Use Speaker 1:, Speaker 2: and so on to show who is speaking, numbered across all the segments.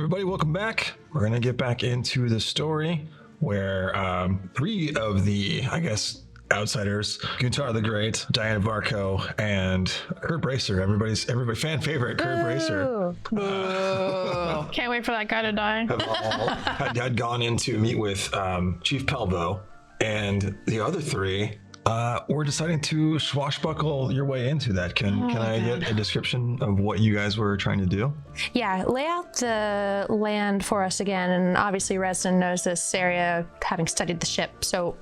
Speaker 1: everybody, welcome back. We're gonna get back into the story where three of the, I guess, outsiders, Guntar the Great, Diana Varko, and Kurt Bracer, everybody's fan favorite, Kurt Bracer.
Speaker 2: Can't wait for that guy to die.
Speaker 1: had gone in to meet with Chief Pelvo, and the other three were deciding to swashbuckle your way into that. Can I get a description of what you guys were trying to do?
Speaker 3: Yeah, lay out the land for us again, and obviously Reznin knows this area, having studied the ship, so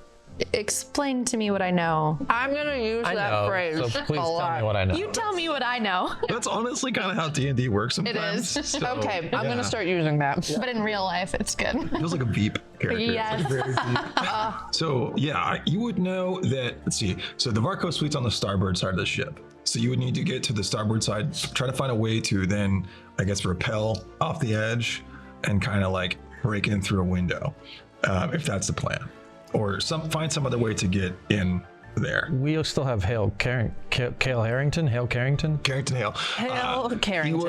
Speaker 3: explain to me what I know.
Speaker 4: I'm gonna use that phrase.
Speaker 5: So please tell me what I know.
Speaker 3: You tell me what I know.
Speaker 1: That's honestly kind of how D&D works sometimes.
Speaker 3: It is.
Speaker 1: So,
Speaker 4: Okay, I'm gonna start using that.
Speaker 3: But in real life, it's good.
Speaker 1: Feels like a Veep character.
Speaker 3: Yes.
Speaker 1: It's like very Veep. So yeah, you would know that, let's see, so the Varko suite's on the starboard side of the ship. So you would need to get to the starboard side, try to find a way to then, I guess, rappel off the edge and kind of like break in through a window, if that's the plan. Or find some other way to get in there.
Speaker 5: We still have Hale Carrington.
Speaker 1: Carrington Hale.
Speaker 4: Hale Carrington.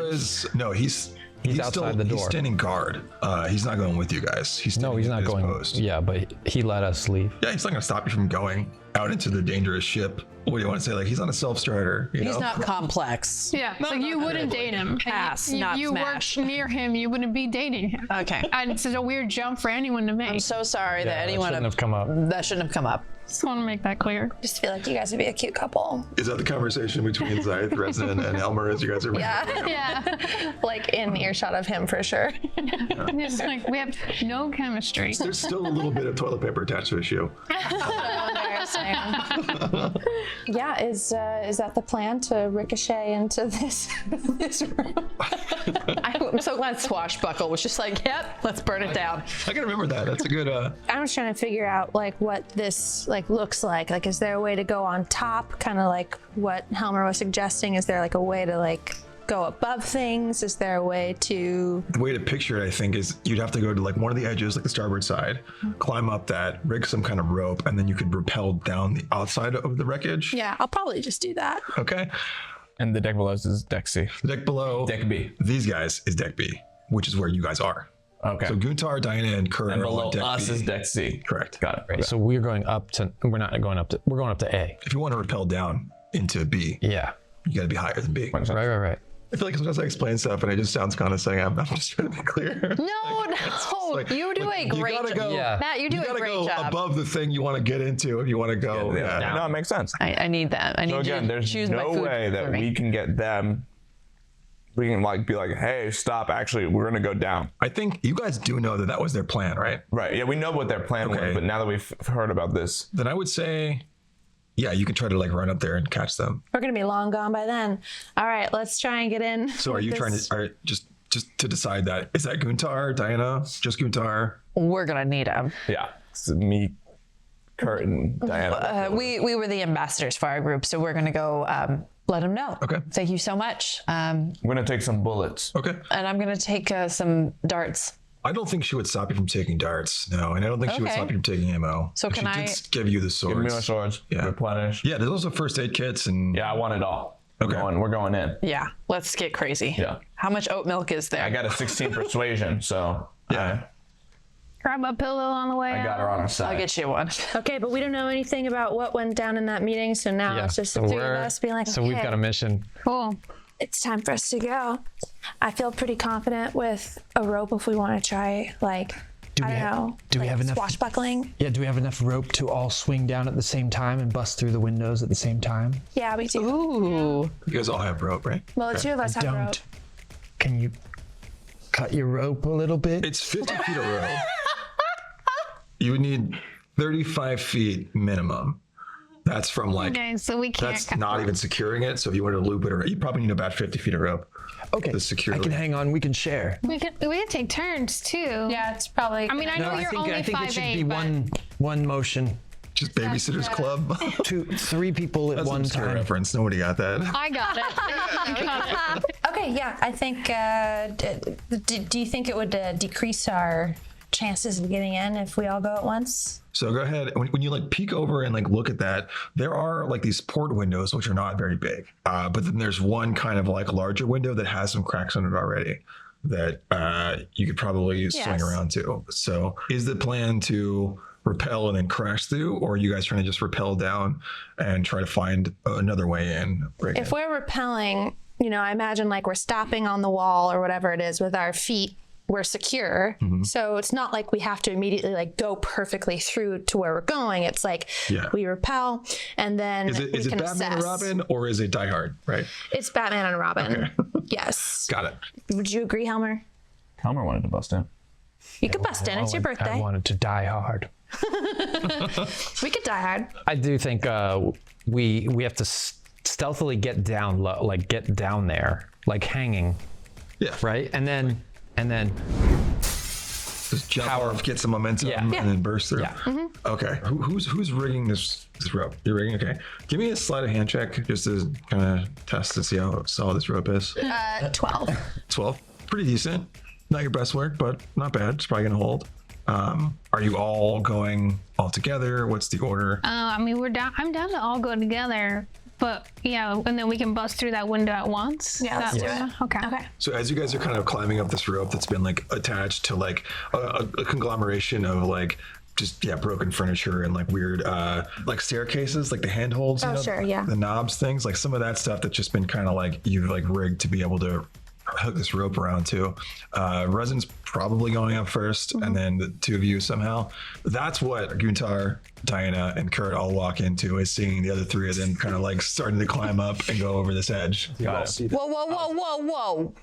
Speaker 1: He's
Speaker 5: outside
Speaker 1: still,
Speaker 5: the door.
Speaker 1: He's standing guard. He's not going with you guys. He's
Speaker 5: not going.
Speaker 1: Post.
Speaker 5: Yeah, but he let us leave.
Speaker 1: Yeah, he's not going to stop you from going out into the dangerous ship. What do you want to say? Like, he's on a self-strider.
Speaker 4: He's not complex.
Speaker 2: Yeah, so you wouldn't date him.
Speaker 4: Pass,
Speaker 2: you,
Speaker 4: not
Speaker 2: you
Speaker 4: smash.
Speaker 2: worked near him, you wouldn't be dating him.
Speaker 4: Okay.
Speaker 2: And it's a weird jump for anyone to make.
Speaker 4: I'm so sorry that anyone
Speaker 5: shouldn't have come up.
Speaker 4: That shouldn't have come up.
Speaker 2: Just want to make that clear.
Speaker 3: Just feel like you guys would be a cute couple.
Speaker 1: Is that the conversation between Zythe, Reznin, and Helmer as you guys are?
Speaker 2: Yeah.
Speaker 3: Like in earshot of him for sure.
Speaker 2: It's like we have no chemistry.
Speaker 1: There's still a little bit of toilet paper attached to his shoe.
Speaker 3: Yeah, is that the plan, to ricochet into this room?
Speaker 4: I'm so glad Swashbuckle was just like, yep, let's burn it down.
Speaker 1: I can remember that. That's a good.
Speaker 3: I'm just trying to figure out like what this like looks like. Like, is there a way to go on top, kind of like what Helmer was suggesting? Is there like a way to like go above things? Is there a way to...
Speaker 1: The way to picture it, I think, is you'd have to go to like one of the edges, like the starboard side, climb up that, rig some kind of rope, and then you could rappel down the outside of the wreckage.
Speaker 3: Yeah, I'll probably just do that.
Speaker 1: Okay.
Speaker 6: And the deck below is deck C.
Speaker 1: The deck below
Speaker 6: Deck B.
Speaker 1: these guys is deck B, which is where you guys are.
Speaker 6: Okay.
Speaker 1: So Guntar, Diana, and Kurt
Speaker 6: And
Speaker 1: are all
Speaker 6: below
Speaker 1: on deck
Speaker 6: us
Speaker 1: B.
Speaker 6: is deck C.
Speaker 1: Correct.
Speaker 6: Got it.
Speaker 5: Right. So we're going up to. We're going up to A.
Speaker 1: If you want to rappel down into B,
Speaker 5: Yeah.
Speaker 1: you got to be higher than B.
Speaker 5: Right.
Speaker 1: I feel like sometimes I explain stuff and it just sounds condescending. I'm just trying to be clear.
Speaker 4: No,
Speaker 1: like-
Speaker 4: you do a
Speaker 1: you
Speaker 4: great
Speaker 1: gotta
Speaker 4: job.
Speaker 1: go-
Speaker 5: Yeah.
Speaker 4: Matt, you do
Speaker 1: You
Speaker 4: a
Speaker 1: gotta
Speaker 4: great
Speaker 1: go
Speaker 4: job.
Speaker 1: above the thing you want to get into if you want to go. Yeah.
Speaker 6: No, it makes sense.
Speaker 4: I need that. I need
Speaker 6: So again,
Speaker 4: you to
Speaker 6: there's
Speaker 4: choose my
Speaker 6: no
Speaker 4: food
Speaker 6: way
Speaker 4: for
Speaker 6: that
Speaker 4: me.
Speaker 6: we can get them. We can like be like, hey, stop. Actually, we're gonna go down.
Speaker 1: I think you guys do know that that was their plan, right?
Speaker 6: Right. Yeah, we know what their plan
Speaker 1: Okay.
Speaker 6: was, but now that we've heard about this,
Speaker 1: Then I would say, yeah, you can try to like run up there and catch them.
Speaker 3: We're gonna be long gone by then. All right, let's try and get in.
Speaker 1: So are you trying to, just to decide that, is that Guntar, Diana, just Guntar?
Speaker 4: We're gonna need him.
Speaker 6: yeah, it's me, Kurt, and Diana.
Speaker 4: We were the ambassadors for our group, so we're gonna go let him know.
Speaker 1: Okay.
Speaker 4: Thank you so much.
Speaker 6: We're gonna take some bullets.
Speaker 1: Okay.
Speaker 4: And I'm gonna take some darts.
Speaker 1: I don't think she would stop you from taking darts. No, and I don't think she would
Speaker 4: Okay.
Speaker 1: stop you from taking ammo.
Speaker 4: So
Speaker 1: But
Speaker 4: can
Speaker 1: she
Speaker 4: I-
Speaker 1: did give you the swords.
Speaker 6: Give me my swords.
Speaker 1: Yeah.
Speaker 6: Replenish.
Speaker 1: Yeah, there's also first aid kits and
Speaker 6: Yeah, I want it all.
Speaker 1: Okay.
Speaker 6: We're going in.
Speaker 4: Yeah, let's get crazy.
Speaker 6: Yeah.
Speaker 4: How much oat milk is there?
Speaker 6: I got a 16 persuasion, so
Speaker 1: Yeah.
Speaker 2: Grab a pillow on the way
Speaker 6: I got her on our side.
Speaker 4: I'll get you one.
Speaker 3: Okay, but we don't know anything about what went down in that meeting, so now
Speaker 5: Yeah.
Speaker 3: it's just the
Speaker 5: So
Speaker 3: three of us being like,
Speaker 5: So we've got a mission.
Speaker 2: Cool.
Speaker 3: it's time for us to go. I feel pretty confident with a rope if we want to try, like,
Speaker 5: Do
Speaker 3: I
Speaker 5: we
Speaker 3: don't
Speaker 5: have-
Speaker 3: know,
Speaker 5: do we
Speaker 3: like
Speaker 5: have enough-
Speaker 3: swashbuckling.
Speaker 5: Yeah. Do we have enough rope to all swing down at the same time and bust through the windows at the same time?
Speaker 3: Yeah, we do.
Speaker 4: Ooh.
Speaker 1: you guys all have rope, right?
Speaker 3: Well, the two of us have rope.
Speaker 5: Don't. Can you cut your rope a little bit?
Speaker 1: It's 50 feet of rope. You would need 35 feet minimum. That's from like,
Speaker 2: Okay, so we can't.
Speaker 1: that's not even securing it. So if you wanted to loop it, or you probably need about 50 feet of rope.
Speaker 5: Okay.
Speaker 1: To secure
Speaker 5: I can hang on. We can share.
Speaker 2: We can take turns too.
Speaker 3: Yeah, it's probably.
Speaker 2: I mean, I know
Speaker 5: No,
Speaker 2: you're only
Speaker 5: I think it
Speaker 2: 5'8",
Speaker 5: should be
Speaker 2: but
Speaker 5: one motion.
Speaker 1: Just Babysitter's Club.
Speaker 5: 3 people at
Speaker 1: That's
Speaker 5: one
Speaker 1: an obscure
Speaker 5: time.
Speaker 1: reference. Nobody got that.
Speaker 2: I got it.
Speaker 3: Okay, yeah, I think. Do you think it would decrease our chances of getting in if we all go at once?
Speaker 1: So go ahead. When you like peek over and like look at that, there are like these port windows, which are not very big. But then there's one kind of like larger window that has some cracks in it already. that you could probably swing around to. So is the plan to repel and then crash through, or are you guys trying to just rappel down and try to find another way in?
Speaker 3: If we're repelling, you know, I imagine like we're stopping on the wall or whatever it is with our feet, we're secure. So it's not like we have to immediately like go perfectly through to where we're going. It's like we repel and then
Speaker 1: is it Batman
Speaker 3: assess.
Speaker 1: and Robin, or is it Die Hard, right?
Speaker 3: It's Batman and Robin.
Speaker 1: Okay.
Speaker 3: Yes.
Speaker 1: Got it.
Speaker 3: Would you agree, Helmer?
Speaker 6: Helmer wanted to bust in.
Speaker 3: You could bust in. It's your
Speaker 5: I
Speaker 3: birthday.
Speaker 5: wanted to die hard.
Speaker 3: We could die hard.
Speaker 5: I do think we have to stealthily get down low, like get down there, like hanging.
Speaker 1: Yeah.
Speaker 5: Right, and then
Speaker 1: just jump off, get some momentum, and then burst through.
Speaker 5: Yeah.
Speaker 1: Okay. Who's rigging this rope? You're rigging. Okay. Give me a sleight of hand check just to kind of test to see how solid this rope is.
Speaker 3: 12.
Speaker 1: 12. Pretty decent. Not your best work, but not bad. It's probably gonna hold. Are you all going all together? What's the order?
Speaker 2: I mean, I'm down to all go together, but yeah, and then we can bust through that window at once.
Speaker 3: Yeah, let's do it.
Speaker 2: Okay.
Speaker 1: So as you guys are kind of climbing up this rope that's been like attached to like a conglomeration of like just broken furniture and like weird like staircases, like the handholds, the knobs, things like some of that stuff that's just been kind of like you've like rigged to be able to hook this rope around to. Reznin's probably going up first, and then the two of you somehow. That's what Guntar, Diana, and Kurt all walk into, is seeing the other three of them kind of like starting to climb up and go over this edge.
Speaker 4: Whoa.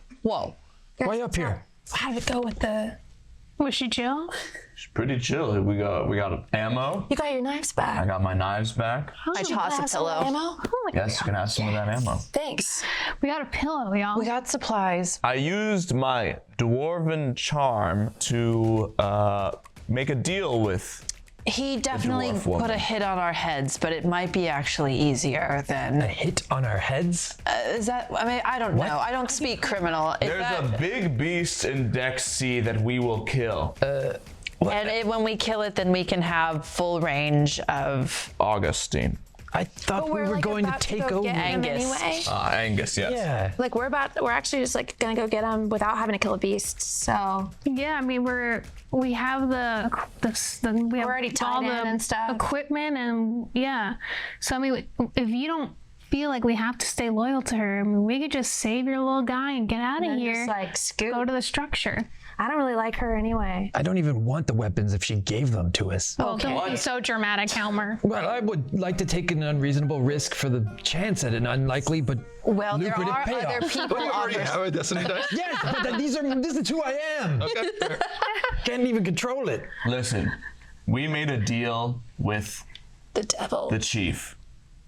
Speaker 5: Why up here?
Speaker 3: How did it go with the...
Speaker 2: Was she chill?
Speaker 6: She's pretty chill. We got ammo.
Speaker 3: You got your knives
Speaker 6: I
Speaker 3: back.
Speaker 6: got my knives back.
Speaker 4: I tossed a pillow.
Speaker 3: Ammo?
Speaker 6: Yes, you can have some of that ammo.
Speaker 3: Thanks.
Speaker 2: We got a pillow, y'all.
Speaker 4: We got supplies.
Speaker 6: I used my dwarven charm to make a deal with.
Speaker 4: He definitely
Speaker 6: dwarf woman.
Speaker 4: put a hit on our heads, but it might be actually easier
Speaker 5: A
Speaker 4: than.
Speaker 5: hit on our heads?
Speaker 4: Is that? I mean, I don't know. I don't speak criminal. Is
Speaker 6: There's
Speaker 4: that,
Speaker 6: a big beast in Dex C that we will kill.
Speaker 4: when we kill it, then we can have full range of.
Speaker 6: Augustine.
Speaker 5: I thought we were going to take over.
Speaker 4: Angus.
Speaker 3: Anyway.
Speaker 6: Angus, yes.
Speaker 5: Yeah.
Speaker 3: Like we're actually just like gonna go get him without having to kill a beast. So
Speaker 2: Yeah, I mean we have we have
Speaker 3: already tied
Speaker 2: all
Speaker 3: in
Speaker 2: the
Speaker 3: and stuff.
Speaker 2: equipment and So I mean, if you don't feel like we have to stay loyal to her, I mean, we could just save your little guy and get out of
Speaker 3: then
Speaker 2: here.
Speaker 3: just like scoot.
Speaker 2: Go to the structure.
Speaker 3: I don't really like her anyway.
Speaker 5: I don't even want the weapons if she gave them to us.
Speaker 2: Well, don't be so dramatic, Helmer.
Speaker 5: Well, I would like to take an unreasonable risk for the chance at an unlikely but
Speaker 4: Well, there
Speaker 5: lucrative
Speaker 4: are
Speaker 5: payoff.
Speaker 4: other people
Speaker 1: You
Speaker 4: on
Speaker 1: already
Speaker 4: this.
Speaker 1: have a destiny dice?
Speaker 5: Yes, but this is who I am.
Speaker 1: Okay. Fair.
Speaker 5: Can't even control it.
Speaker 6: Listen, we made a deal with
Speaker 3: The devil.
Speaker 6: the chief,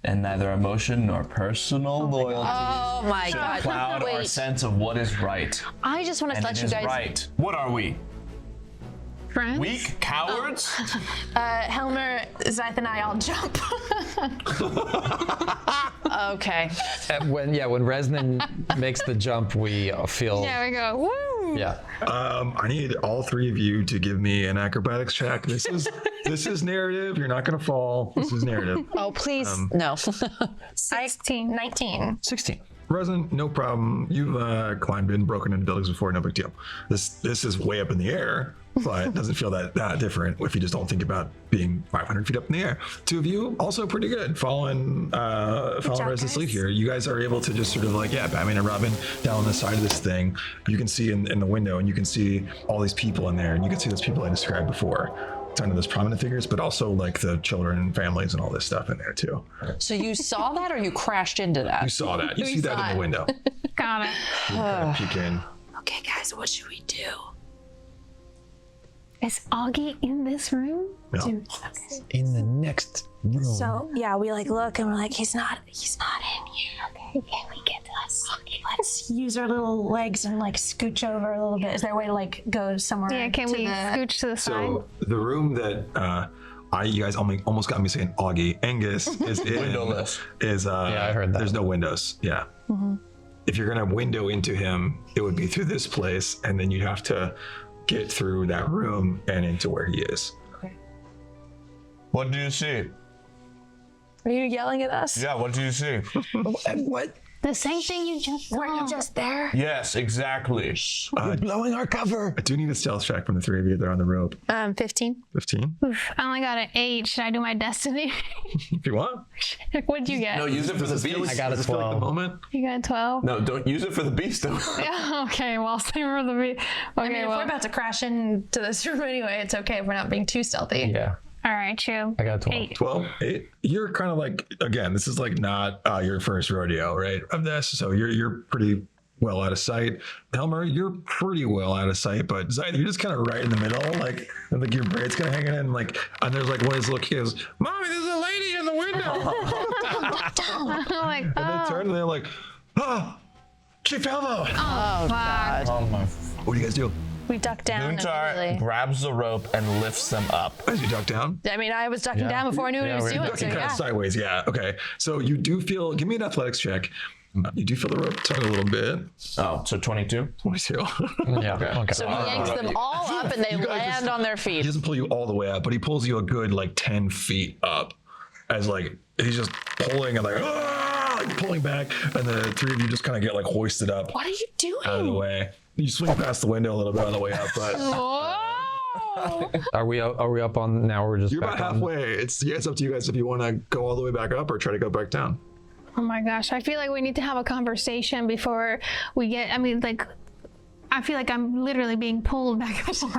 Speaker 6: and neither emotion nor personal loyalty
Speaker 4: Oh my God!
Speaker 6: cloud our
Speaker 4: Wait,
Speaker 6: sense of what is right.
Speaker 4: I just want to
Speaker 6: And
Speaker 4: let
Speaker 6: it
Speaker 4: you
Speaker 6: is
Speaker 4: guys.
Speaker 6: right. What are we?
Speaker 2: Friends?
Speaker 6: Weak cowards?
Speaker 3: Helmer, Zythe, and I all jump.
Speaker 4: Okay.
Speaker 5: When Reznin makes the jump, we feel.
Speaker 2: There we go. Woo!
Speaker 5: Yeah.
Speaker 1: I need all three of you to give me an acrobatics check. This is narrative. You're not gonna fall. This is narrative.
Speaker 4: Oh please, no.
Speaker 2: 16.
Speaker 3: 19.
Speaker 5: 16.
Speaker 1: Reznin, no problem. You've climbed in, broken into buildings before. No big deal. This is way up in the air, but it doesn't feel that different if you just don't think about being 500 feet up in the air. Two of you also pretty good. Following Reznin's lead here. You guys are able to just sort of like Batman and Robin down on the side of this thing. You can see in the window, and you can see all these people in there, and you can see those people I described before. Kind of those prominent figures, but also like the children and families and all this stuff in there too.
Speaker 4: So you saw that, or you crashed into that?
Speaker 1: You saw that. You see that in the window.
Speaker 2: Got it.
Speaker 1: You kind of peek in.
Speaker 3: Okay, guys, what should we do?
Speaker 2: Is Auggie in this room?
Speaker 1: No.
Speaker 5: In the next room.
Speaker 3: So we like look and we're like, he's not in here. Okay, can we get to us? Okay, let's use our little legs and like scooch over a little bit. Is there a way to like go somewhere?
Speaker 2: Yeah, can we scooch to the side?
Speaker 1: So the room that you guys almost got me saying Auggie. Angus is in.
Speaker 6: Windowless.
Speaker 5: I heard that.
Speaker 1: There's no windows. Yeah.
Speaker 3: Mm-hmm.
Speaker 1: If you're gonna window into him, it would be through this place, and then you'd have to get through that room and into where he is.
Speaker 6: What do you see?
Speaker 3: Are you yelling at us?
Speaker 6: Yeah, what do you see?
Speaker 5: What?
Speaker 2: The same thing you just saw.
Speaker 3: Weren't you just there?
Speaker 6: Yes, exactly.
Speaker 5: You're blowing our cover.
Speaker 1: I do need a stealth check from the three of you. They're on the rope.
Speaker 3: 15.
Speaker 1: 15,
Speaker 2: Oof, I only got an 8. Should I do my destiny?
Speaker 1: if you want.
Speaker 2: What'd you get?
Speaker 6: No, use it for the beast.
Speaker 5: I got a
Speaker 1: Does this feel like the
Speaker 5: 12.
Speaker 1: moment?
Speaker 2: You got a 12?
Speaker 6: No, don't use it for the beast though.
Speaker 2: Yeah, okay, well, same for the Okay,
Speaker 3: I mean, if
Speaker 2: well.
Speaker 3: we're about to crash into this room anyway, it's okay if we're not being too stealthy.
Speaker 5: Yeah,
Speaker 2: All right, true.
Speaker 5: I got a 12.
Speaker 2: 8.
Speaker 1: 12, 8. You're kind of like, again, this is like not your first rodeo, right? Of this, so you're pretty well out of sight. Helmer, you're pretty well out of sight, but Zythe, you're just kind of right in the middle, like your braid's kind of hanging in, like, and there's like one of his little kids, "Mommy, there's a lady in the window."
Speaker 2: I'm like,
Speaker 1: And they
Speaker 2: oh,
Speaker 1: turn and they're like, "Oh, Chief Pelvo."
Speaker 2: fuck.
Speaker 4: God.
Speaker 6: Oh my.
Speaker 1: What do you guys do?
Speaker 3: We duck down.
Speaker 6: Guntar
Speaker 3: immediately.
Speaker 6: grabs the rope and lifts them up.
Speaker 1: As you duck down.
Speaker 3: I mean, I was ducking down before I knew what he was
Speaker 5: we're
Speaker 3: doing. So
Speaker 1: Ducking kind
Speaker 3: yeah.
Speaker 1: of sideways, yeah. Okay. So you do feel, give me an athletics check. You do feel the rope tug a little bit.
Speaker 6: Oh, so 22?
Speaker 1: 22.
Speaker 5: Yeah. Okay.
Speaker 4: So he yanks them all up and they
Speaker 1: guys
Speaker 4: land
Speaker 1: just-
Speaker 4: on their
Speaker 1: He
Speaker 4: feet.
Speaker 1: doesn't pull you all the way up, but he pulls you a good like 10 feet up as like he's just pulling and like pulling back, and the three of you just kind of get like hoisted up
Speaker 3: What are you doing?
Speaker 1: out of the way. You swing past the window a little bit on the way up, but
Speaker 5: Are we up on now? We're just
Speaker 1: you're
Speaker 5: back
Speaker 1: about
Speaker 5: on?
Speaker 1: halfway. It's up to you guys if you want to go all the way back up or try to go back down.
Speaker 2: Oh my gosh, I feel like we need to have a conversation before we get, I mean, like, I feel like I'm literally being pulled back and forth.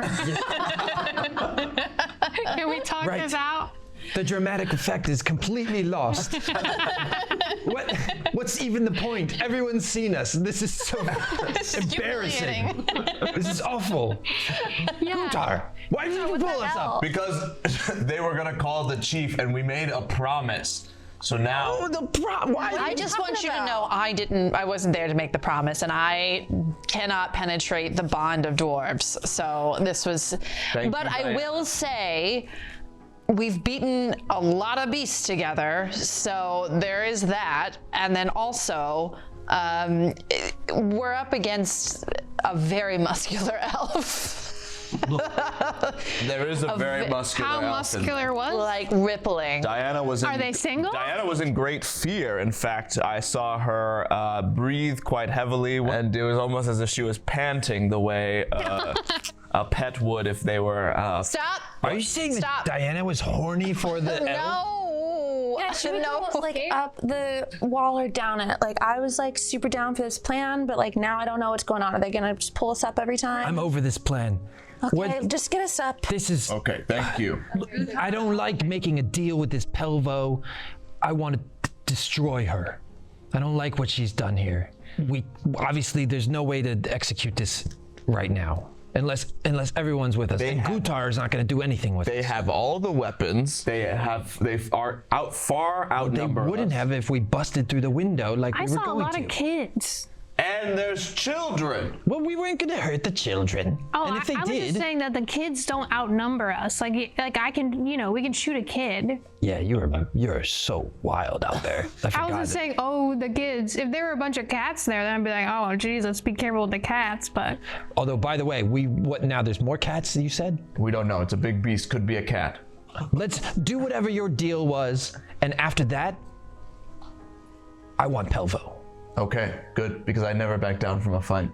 Speaker 2: Can we talk
Speaker 5: Right.
Speaker 2: this out?
Speaker 5: The dramatic effect is completely lost. What's even the point? Everyone's seen us. This is so embarrassing. This is awful. Gutar, why did you pull us up?
Speaker 6: Because they were gonna call the chief and we made a promise. So now
Speaker 4: I just want you to know I wasn't there to make the promise, and I cannot penetrate the bond of dwarves. So this was,
Speaker 6: Thank
Speaker 4: but
Speaker 6: you,
Speaker 4: I
Speaker 6: Diane.
Speaker 4: will say we've beaten a lot of beasts together. So there is that. And then also, we're up against a very muscular elf.
Speaker 6: there is a very muscular
Speaker 2: How
Speaker 6: elf in-
Speaker 2: muscular was?
Speaker 4: Like rippling.
Speaker 6: Diana was in,
Speaker 2: Are they single?
Speaker 6: Diana was in great fear. In fact, I saw her breathe quite heavily, and it was almost as if she was panting the way a pet would if they were.
Speaker 4: Stop.
Speaker 5: Are you saying
Speaker 4: Stop.
Speaker 5: that Diana was horny for the elf?
Speaker 4: No.
Speaker 3: Yeah, should we
Speaker 4: no.
Speaker 3: go like up the wall or down it? Like I was like super down for this plan, but like now I don't know what's going on. Are they gonna just pull us up every time?
Speaker 5: I'm over this plan.
Speaker 3: Okay, just get us up.
Speaker 5: This is.
Speaker 6: Okay, thank you.
Speaker 5: I don't like making a deal with this Pelvo. I want to destroy her. I don't like what she's done here. We obviously there's no way to execute this right now. Unless everyone's with us. And Gutar is not going to do anything with
Speaker 6: They
Speaker 5: us.
Speaker 6: have all the weapons. They are far
Speaker 5: They
Speaker 6: outnumbered.
Speaker 5: wouldn't have if we busted through the window like
Speaker 2: I
Speaker 5: we were
Speaker 2: saw a
Speaker 5: going
Speaker 2: lot
Speaker 5: to.
Speaker 2: of kids.
Speaker 6: And there's children.
Speaker 5: Well, we weren't going to hurt the children.
Speaker 2: Oh,
Speaker 5: and if they
Speaker 2: I was
Speaker 5: did,
Speaker 2: just saying that the kids don't outnumber us. Like I can, we can shoot a kid.
Speaker 5: yeah, you're so wild out there. I
Speaker 2: I
Speaker 5: forgot.
Speaker 2: was just saying, oh, the kids. If there were a bunch of cats there, then I'd be like, oh, geez, let's be careful with the cats. But
Speaker 5: Although, by the way, what now? There's more cats. You said.
Speaker 6: We don't know. It's a big beast. Could be a cat.
Speaker 5: Let's do whatever your deal was, and after that, I want Pelvo.
Speaker 6: Okay, good. Because I never back down from a fight.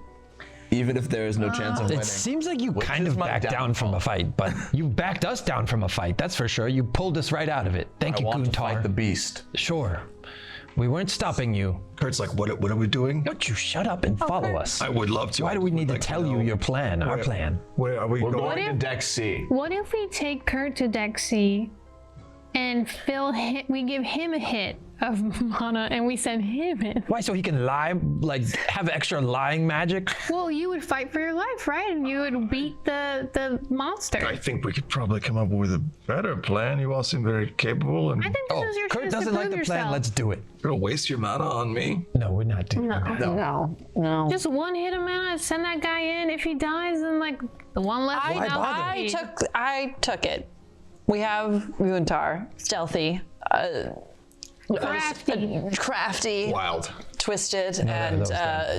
Speaker 6: Even if there is no chance of winning.
Speaker 5: It seems like you
Speaker 6: Which
Speaker 5: kind
Speaker 6: is
Speaker 5: of
Speaker 6: my
Speaker 5: backed down from a fight, but you backed us down from a fight. That's for sure. You pulled us right out of it. Thank
Speaker 6: I
Speaker 5: you,
Speaker 6: want to fight
Speaker 5: Guntar.
Speaker 6: the beast.
Speaker 5: Sure. We weren't stopping you.
Speaker 1: Kurt's like, what are we doing?
Speaker 5: Don't you shut up and follow us.
Speaker 1: I would love to.
Speaker 5: Why do we need to tell you your plan, our plan?
Speaker 1: Where are we
Speaker 6: We're
Speaker 1: going?
Speaker 6: going to Deck C.
Speaker 2: what if we take Kurt to Deck C and we give him a hit of mana and we send him in?
Speaker 5: Why, so he can lie, like have extra lying magic?
Speaker 2: Well, you would fight for your life, right? And you would beat the monster.
Speaker 1: I think we could probably come up with a better plan. You all seem very capable, and
Speaker 2: I think this is your
Speaker 5: Kurt
Speaker 2: chance
Speaker 5: doesn't
Speaker 2: to
Speaker 5: like
Speaker 2: prove
Speaker 5: the plan.
Speaker 2: yourself.
Speaker 5: Let's do it.
Speaker 1: you're gonna waste your mana on me.
Speaker 5: No, we're not doing that.
Speaker 4: No.
Speaker 2: Just one hit of mana, send that guy in. If he dies, then like the one left.
Speaker 4: I took it. We have Guntar, stealthy, crafty,
Speaker 1: Wild.
Speaker 4: twisted,
Speaker 5: that
Speaker 4: and
Speaker 5: was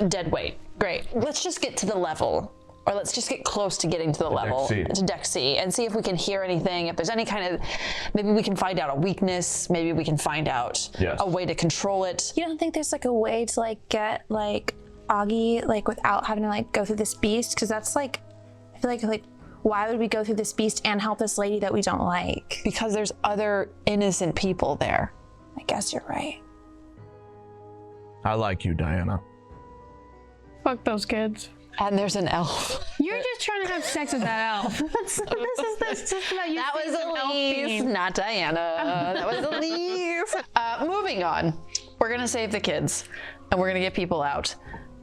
Speaker 4: dead weight. Great. Let's just get to the level or let's just get close to getting to the level, to deck C, and see if we can hear anything. If there's any kind of, maybe we can find out a weakness. Maybe we can find out a way to control it.
Speaker 3: You don't think there's like a way to like get like Auggie like without having to like go through this beast? Because that's like, I feel like why would we go through this beast and help this lady that we don't like?
Speaker 4: Because there's other innocent people there.
Speaker 3: I guess you're right.
Speaker 6: I like you, Diana.
Speaker 2: Fuck those kids.
Speaker 4: And there's an elf.
Speaker 2: You're just trying to have sex with that elf. This is just about you.
Speaker 4: That was
Speaker 2: seeing some elf
Speaker 4: Elyse,
Speaker 2: theme.
Speaker 4: not Diana. That was Elyse. Moving on. We're gonna save the kids, and we're gonna get people out.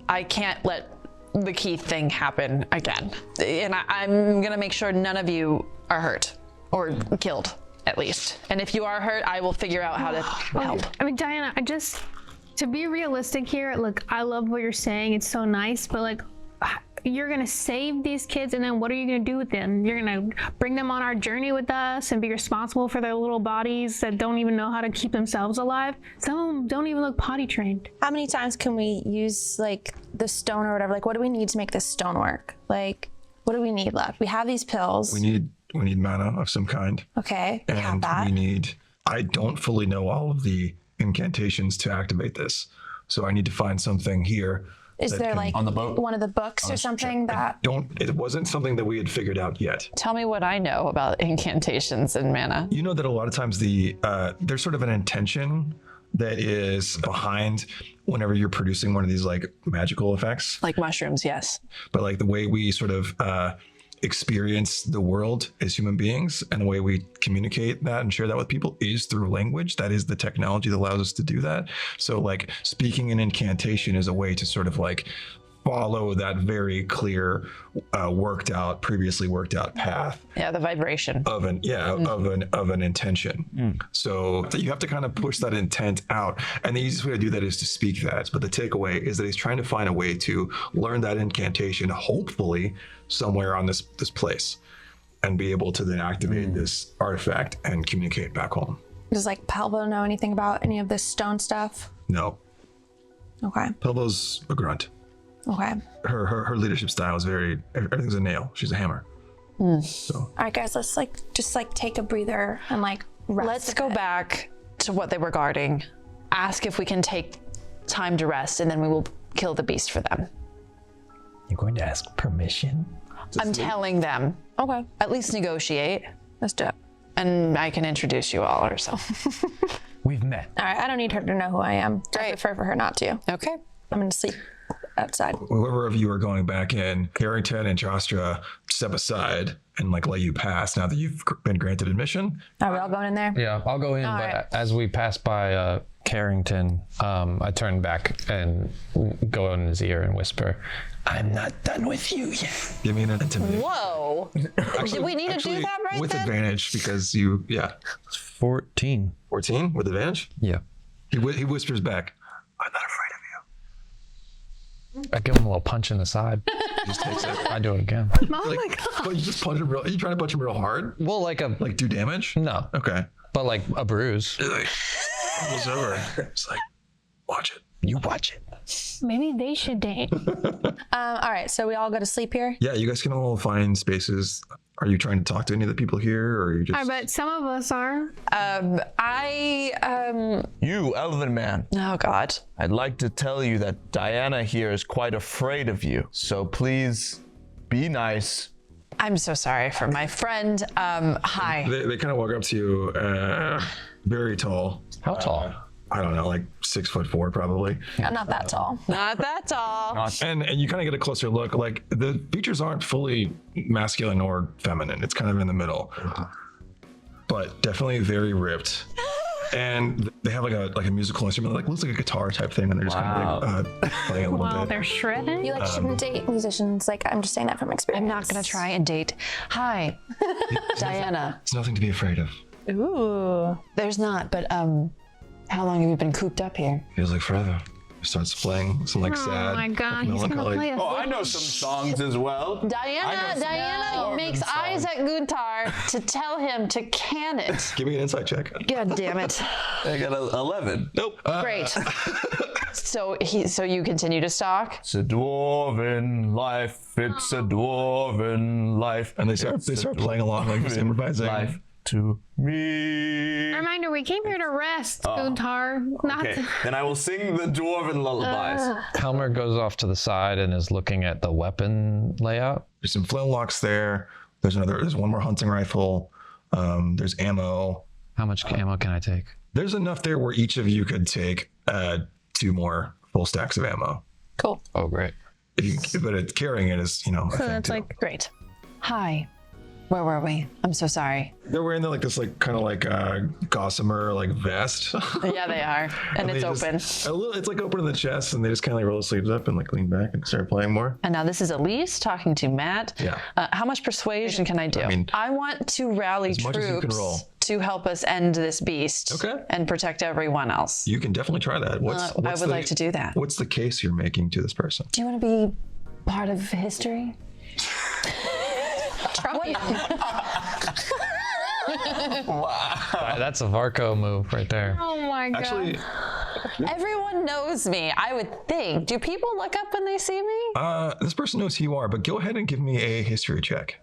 Speaker 4: I can't let the key thing happen again. And I'm gonna make sure none of you are hurt or killed, at least. And if you are hurt, I will figure out how to help.
Speaker 2: I mean, Diana, to be realistic here, look, I love what you're saying. It's so nice, but like, you're gonna save these kids, and then what are you gonna do with them? You're gonna bring them on our journey with us and be responsible for their little bodies that don't even know how to keep themselves alive. Some of them don't even look potty trained.
Speaker 3: How many times can we use like the stone or whatever? Like, what do we need to make this stone work? Like, what do we need left? We have these pills.
Speaker 1: We need mana of some kind.
Speaker 3: Okay, we have
Speaker 1: And
Speaker 3: that.
Speaker 1: we need, I don't fully know all of the incantations to activate this. So I need to find something here.
Speaker 3: Is
Speaker 1: that
Speaker 3: there
Speaker 1: can-
Speaker 3: like
Speaker 6: On the boat?
Speaker 3: one of the books or something that?
Speaker 1: It wasn't something that we had figured out yet.
Speaker 4: Tell me what I know about incantations and mana.
Speaker 1: You know that a lot of times there's sort of an intention that is behind whenever you're producing one of these like magical effects.
Speaker 4: Like mushrooms, yes.
Speaker 1: But like the way we sort of experience the world as human beings and the way we communicate that and share that with people is through language. That is the technology that allows us to do that. So like speaking an incantation is a way to sort of like follow that very clear previously worked out path
Speaker 4: Yeah, the vibration.
Speaker 1: of an intention. So you have to kind of push that intent out, and the easiest way to do that is to speak that. But the takeaway is that he's trying to find a way to learn that incantation, hopefully somewhere on this place, and be able to then activate this artifact and communicate back home.
Speaker 3: Does like Pelvo know anything about any of this stone stuff?
Speaker 1: No,
Speaker 3: Okay.
Speaker 1: Pelvo's a grunt.
Speaker 3: Okay.
Speaker 1: Her leadership style is everything's a nail. She's a hammer. So
Speaker 3: All right, guys, let's like just like take a breather and like rest.
Speaker 4: Let's go back to what they were guarding. Ask if we can take time to rest, and then we will kill the beast for them.
Speaker 5: You're going to ask permission?
Speaker 4: I'm telling them.
Speaker 3: Okay.
Speaker 4: At least negotiate,
Speaker 3: Let's do it.
Speaker 4: and I can introduce you all or so.
Speaker 5: We've met.
Speaker 3: All right. I don't need her to know who I am. I
Speaker 4: Great.
Speaker 3: prefer for her not to.
Speaker 4: Okay.
Speaker 3: I'm gonna sleep outside.
Speaker 1: whoever of you are going back in, Carrington and Jostra step aside and like let you pass now that you've been granted admission.
Speaker 3: Are we all going in there?
Speaker 7: Yeah, I'll go in, but
Speaker 3: right.
Speaker 7: as we pass by Carrington, I turn back and go in his ear and whisper, "I'm not done with you yet."
Speaker 1: Give me an intimidation.
Speaker 4: Whoa. Did we need to do that right
Speaker 1: with
Speaker 4: then?
Speaker 1: advantage because
Speaker 7: 14.
Speaker 1: 14 with advantage.
Speaker 7: Yeah.
Speaker 1: He whispers back, "I'm not afraid of you."
Speaker 7: I give him a little punch in the side.
Speaker 1: He just takes it.
Speaker 7: I do it again.
Speaker 2: Oh my god.
Speaker 1: But you just punch him real. Are you trying to punch him real hard?
Speaker 7: Well, like
Speaker 1: Do damage?
Speaker 7: no,
Speaker 1: Okay.
Speaker 7: but like a bruise.
Speaker 1: It's like, almost over. It's like, watch it.
Speaker 7: You watch it.
Speaker 2: Maybe they should date.
Speaker 3: All right. So we all go to sleep here.
Speaker 1: Yeah, you guys can all find spaces. Are you trying to talk to any of the people here, or are you just?
Speaker 2: I bet some of us are.
Speaker 6: You, Elven man,
Speaker 4: Oh, God.
Speaker 6: I'd like to tell you that Diana here is quite afraid of you. So please be nice.
Speaker 4: I'm so sorry for my friend. Hi.
Speaker 1: They kind of walk up to you, very tall.
Speaker 7: How tall?
Speaker 1: I don't know, like 6'4" probably.
Speaker 3: Not that tall.
Speaker 4: Not that tall.
Speaker 1: And you kind of get a closer look. Like the features aren't fully masculine or feminine. It's kind of in the middle, but definitely very ripped. And they have like a musical instrument, like looks like a guitar type thing, and they're just kind of like playing a little
Speaker 2: Wow,
Speaker 1: bit.
Speaker 2: they're shredding.
Speaker 3: You like shouldn't date musicians. Like I'm just saying that from experience.
Speaker 4: I'm not going to try and date. Hi. Diana.
Speaker 1: It's nothing to be afraid of.
Speaker 3: Ooh.
Speaker 4: There's not, but how long have you been cooped up here?
Speaker 1: Feels like forever. He starts playing some like
Speaker 2: Oh
Speaker 1: sad,
Speaker 2: my god, he's gonna
Speaker 1: melancholy.
Speaker 2: play a
Speaker 6: Oh, I know some songs as well.
Speaker 4: Diana makes eyes at Gutar to tell him to can it.
Speaker 1: Give me an insight check.
Speaker 4: God damn it.
Speaker 6: I got 11.
Speaker 1: Nope.
Speaker 4: Great. So you continue to stalk?
Speaker 6: It's a dwarven life. It's a dwarven life.
Speaker 1: And they start playing along, like just improvising.
Speaker 6: Life to me.
Speaker 2: Reminder, we came here to rest, Guntar. Not
Speaker 6: Okay, then I will sing the dwarven lullabies.
Speaker 7: Helmer goes off to the side and is looking at the weapon layout.
Speaker 1: There's some flintlocks there. There's one more hunting rifle. There's ammo.
Speaker 7: How much ammo can I take?
Speaker 1: There's enough there where each of you could take 2 more full stacks of ammo.
Speaker 3: Cool.
Speaker 7: Oh, great.
Speaker 1: But carrying it is, a
Speaker 2: so
Speaker 1: thing
Speaker 2: that's
Speaker 1: too.
Speaker 2: like
Speaker 4: Great. Hi. Where were we? I'm so sorry.
Speaker 1: They're wearing this kind of gossamer vest.
Speaker 4: Yeah, they are. And it's
Speaker 1: they
Speaker 4: open.
Speaker 1: It's open in the chest, and they just kind of roll the sleeves up and lean back and start playing more.
Speaker 4: And now this is Elyse talking to Matt.
Speaker 1: Yeah.
Speaker 4: How much persuasion can I do? I want to rally
Speaker 1: as much as you can roll.
Speaker 4: troops to help us end this beast.
Speaker 1: Okay.
Speaker 4: And protect everyone else.
Speaker 1: You can definitely try that.
Speaker 4: I would like to do that.
Speaker 1: What's the case you're making to this person?
Speaker 8: Do you want to be part of history?
Speaker 7: That's a Varko move right there.
Speaker 2: oh my god.
Speaker 1: Actually,
Speaker 4: Everyone knows me, I would think. Do people look up when they see me?
Speaker 1: this person knows who you are, but go ahead and give me a history check.